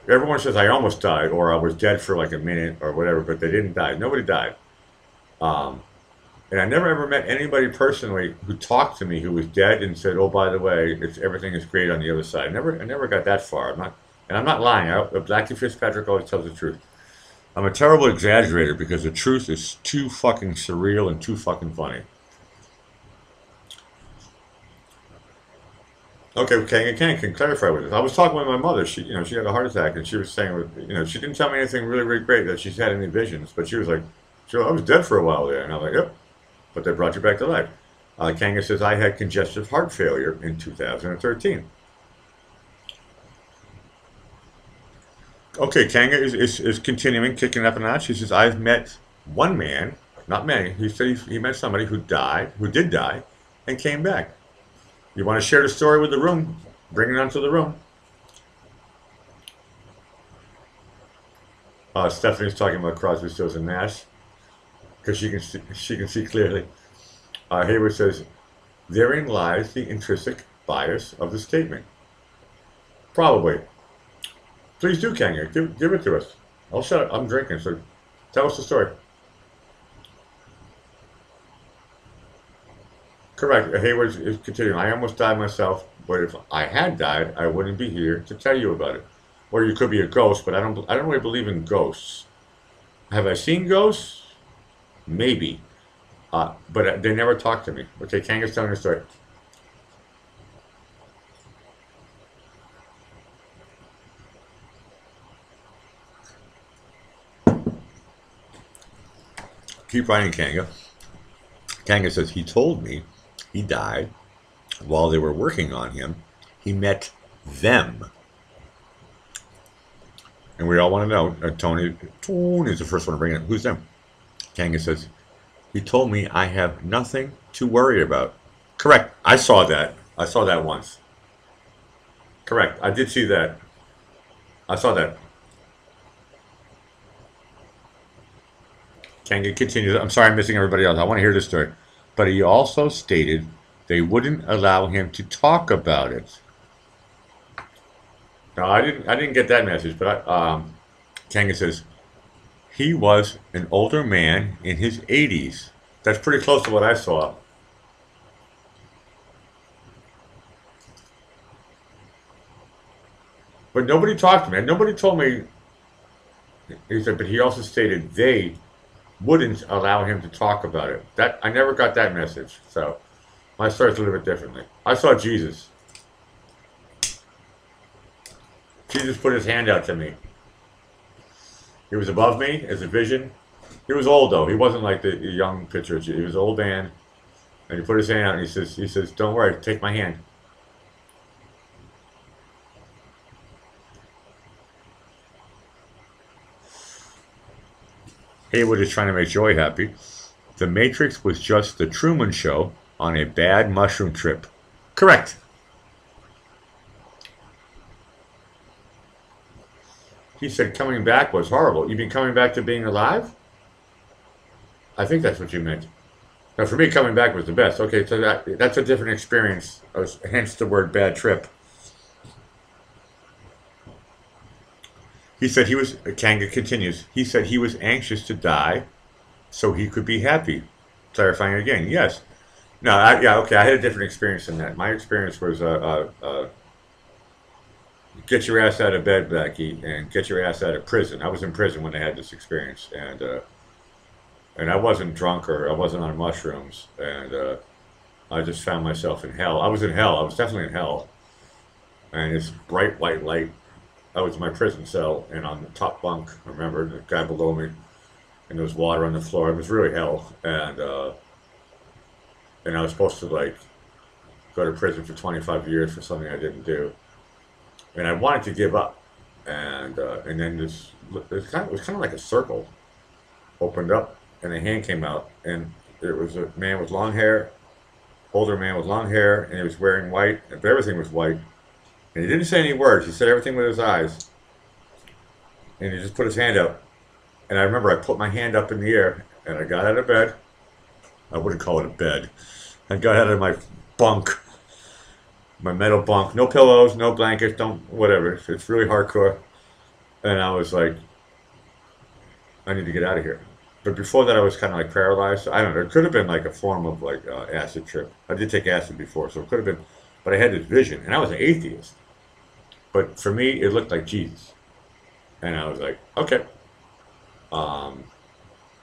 Everyone says I almost died, or I was dead for like a minute, or whatever, but they didn't die. Nobody died. Um, and I never ever met anybody personally who talked to me who was dead and said, "Oh, by the way, everything is great on the other side." I never got that far. I'm not lying. Blackie FITZPATRIck always tells the truth. I'm a terrible exaggerator because the truth is too fucking surreal and too fucking funny. Okay, Kang can clarify with this. I was talking with my mother. She had a heart attack, and she was saying, she didn't tell me anything really, really great that she's had any visions, but she was like, "Sure, I was dead for a while there," and I was like, "Yep," but they brought you back to life. Kanga says, I had congestive heart failure in 2013. Okay, Kanga is continuing, kicking up a notch. He says, I've met one man, not many. He said he met somebody who did die, and came back. You want to share the story with the room? Bring it onto the room. Stephanie's talking about Crosby, Stills, and Nash because she can see clearly. Hayward says, therein lies the intrinsic bias of the statement. Probably. Please do, Kanga. Give it to us. I'll shut up. I'm drinking, so tell us the story. Correct. Hayward is continuing. I almost died myself, but if I had died, I wouldn't be here to tell you about it. Or you could be a ghost, but I don't really believe in ghosts. Have I seen ghosts? Maybe. But they never talk to me. Okay, Kanga's telling a story. Keep writing, Kanga. Kanga says, he told me he died while they were working on him. He met them. And we all want to know, Tony is the first one to bring it. Who's them? Kanga says, he told me I have nothing to worry about. Correct. I saw that. I saw that once. Correct. I did see that. I saw that. Kanga continues. I'm sorry I'm missing everybody else. I want to hear this story. But he also stated they wouldn't allow him to talk about it. No, I didn't get that message, but Kanga says he was an older man in his 80s. That's pretty close to what I saw. But nobody talked to me. Nobody told me. He said, but he also stated they wouldn't allow him to talk about it. That I never got that message. So my story's a little bit differently. I saw Jesus. Jesus put his hand out to me. He was above me as a vision. He was old though. He wasn't like the young picture. He was an old man, and he put his hand out and he says, "Don't worry, take my hand." Haywood is trying to make Joy happy. The Matrix was just the Truman Show on a bad mushroom trip. Correct. He said coming back was horrible. You mean coming back to being alive? I think that's what you meant. Now, for me, coming back was the best. Okay, so that's a different experience, hence the word bad trip. He said he was, Kanga continues, he said he was anxious to die so he could be happy. Clarifying again, yes. No, yeah, okay, I had a different experience than that. My experience was get your ass out of bed, Blackie, and get your ass out of prison. I was in prison when I had this experience, and I wasn't drunk or I wasn't on mushrooms, and I just found myself in hell. I was in hell. I was definitely in hell. and this bright white light. I was in my prison cell, and on the top bunk, I remember the guy below me, and there was water on the floor. It was really hell, and I was supposed to like go to prison for 25 years for something I didn't do, and I wanted to give up, and then it was kind of like a circle opened up, and a hand came out, and it was a man with long hair, older man with long hair, and he was wearing white, but everything was white, and he didn't say any words. He said everything with his eyes, and he just put his hand up, and I remember I put my hand up in the air, and I got out of bed. I wouldn't call it a bed. I got out of my bunk, my metal bunk, no pillows, no blankets, don't whatever. It's really hardcore, and I was like, I need to get out of here. But before that, I was kind of like paralyzed. I don't know. It could have been like a form of like acid trip. I did take acid before, so it could have been. But I had this vision, and I was an atheist. But for me, it looked like Jesus, and I was like, okay,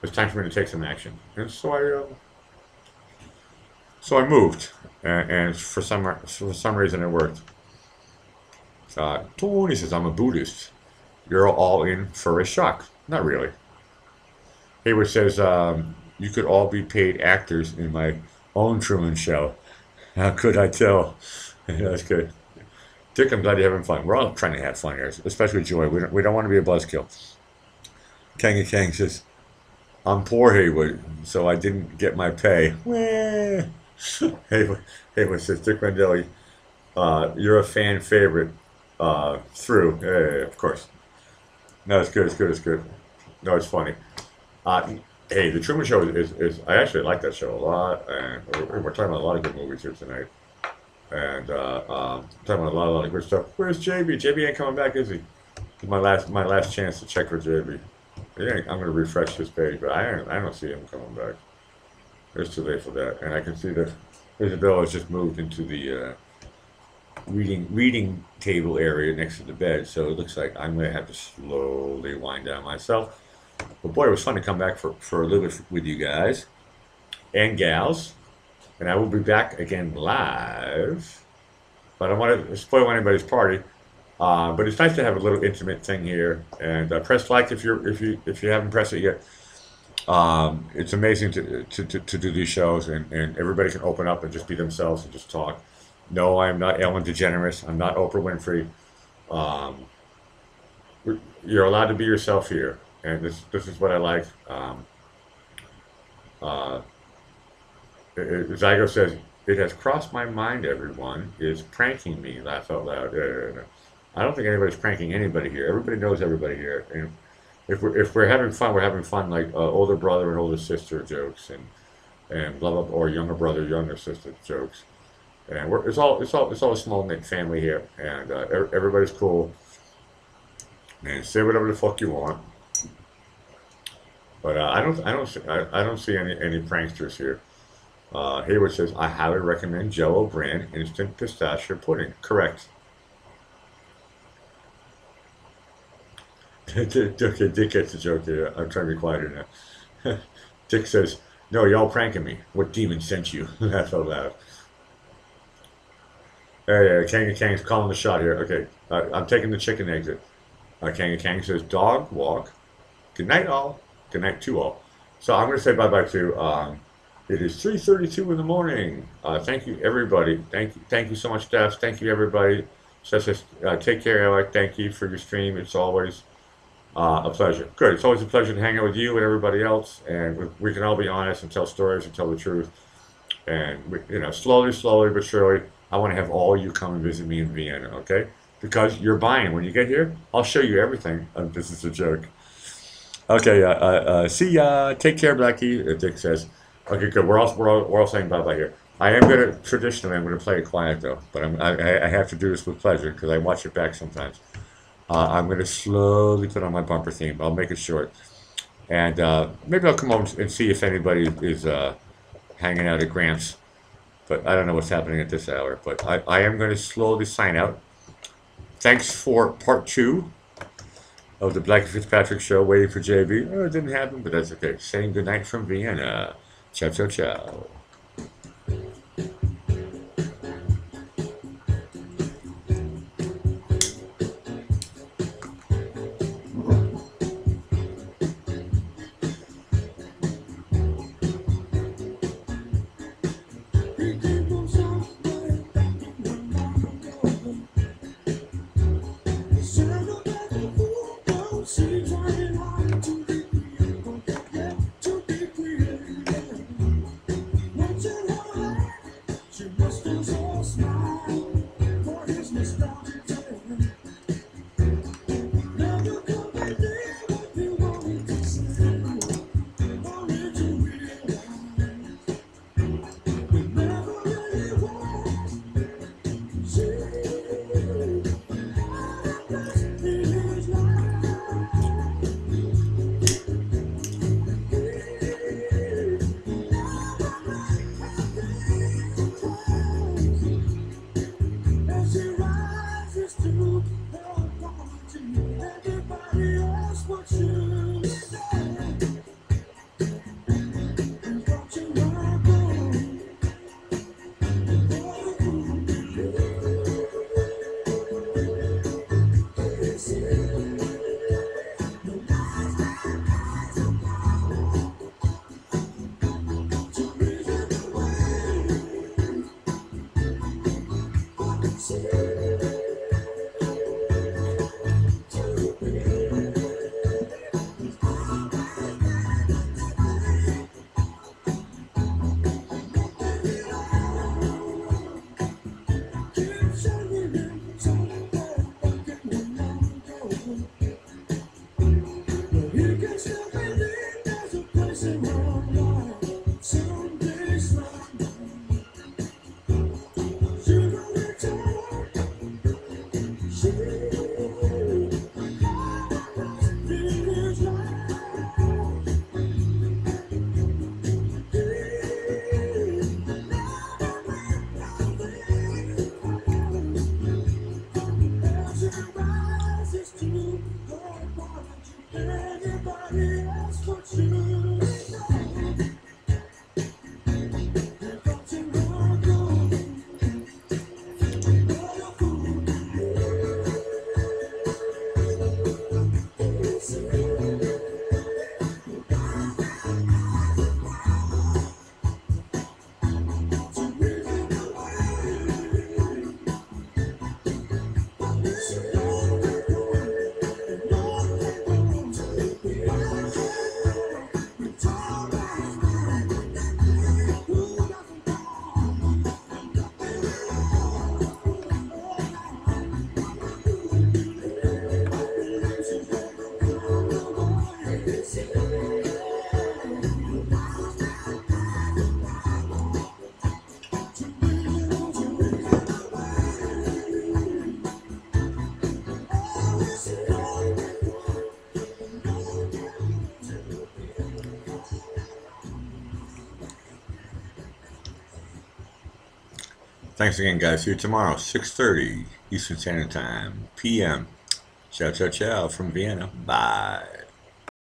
it's time for me to take some action. And so I moved, and for some reason, it worked. Tony says I'm a Buddhist. You're all in for a shock. Not really. Hayward says, you could all be paid actors in my own Truman Show. How could I tell? That's good. Dick, I'm glad you're having fun. We're all trying to have fun here, especially Joy. We don't want to be a buzzkill. Kanga Kang says, I'm poor, Hayward, so I didn't get my pay. Wah. Hayward says, Dick Randelli, you're a fan favorite through. Yeah, of course. No, it's good, it's good, it's good. No, it's funny. Hey, the Truman Show is I actually like that show a lot, and we're talking about a lot of good movies here tonight, and talking about a lot of good stuff. Where's JB? JB ain't coming back, is he? It's my last chance to check for JB. Yeah, I'm gonna refresh this page, but I don't see him coming back. It's too late for that, and I can see that Isabella has just moved into the reading table area next to the bed, so it looks like I'm gonna have to slowly wind down myself. But boy, it was fun to come back for a little bit with you guys and gals. And I will be back again live. But I don't want to spoil anybody's party. But it's nice to have a little intimate thing here. And press like if you haven't pressed it yet. It's amazing to do these shows, and everybody can open up and just be themselves and just talk. No, I'm not Ellen DeGeneres. I'm not Oprah Winfrey. You're allowed to be yourself here. And this is what I like. Zygo says, it has crossed my mind everyone is pranking me. Laugh out loud. I don't think anybody's pranking anybody here. Everybody knows everybody here. And if we're having fun, we're having fun like older brother and older sister jokes and blah blah, or younger brother, younger sister jokes. And it's all a small knit family here, and everybody's cool. And say whatever the fuck you want. But I don't see any pranksters here. Hayward says, I highly recommend Jello brand instant pistachio pudding. Correct. Okay, Dick gets the joke here. I'm trying to be quieter now. Dick says, no, y'all pranking me. What demon sent you? That's so loud. Hey, Kanga calling the shot here. Okay, I'm taking the chicken exit. Kanga says, dog walk. Good night, all. Good night to all. So I'm going to say bye-bye to, it is 3:32 in the morning. Thank you, everybody. Thank you so much, Steph. Thank you, everybody. Steph says, take care, Alec. Thank you for your stream. It's always a pleasure. Good. It's always a pleasure to hang out with you and everybody else. And we can all be honest and tell stories and tell the truth. And, slowly but surely, I want to have all you come and visit me in Vienna, okay? Because you're buying. When you get here, I'll show you everything. This is a joke. Okay, see ya. Take care, Blackie. Dick says. Okay, good. We're all saying bye-bye here. I'm gonna play it quiet though, but I have to do this with pleasure because I watch it back sometimes. I'm gonna slowly put on my bumper theme. I'll make it short, and maybe I'll come over and see if anybody is hanging out at Gramps. But I don't know what's happening at this hour. But I am gonna slowly sign out. Thanks for part 2 of the Blackie Fitzpatrick show, waiting for JB. Oh, it didn't happen, but that's okay. Saying goodnight from Vienna. Ciao, ciao, ciao. Thanks again, guys. See you tomorrow, 6:30 Eastern Standard Time, p.m. Ciao, ciao, ciao from Vienna. Bye.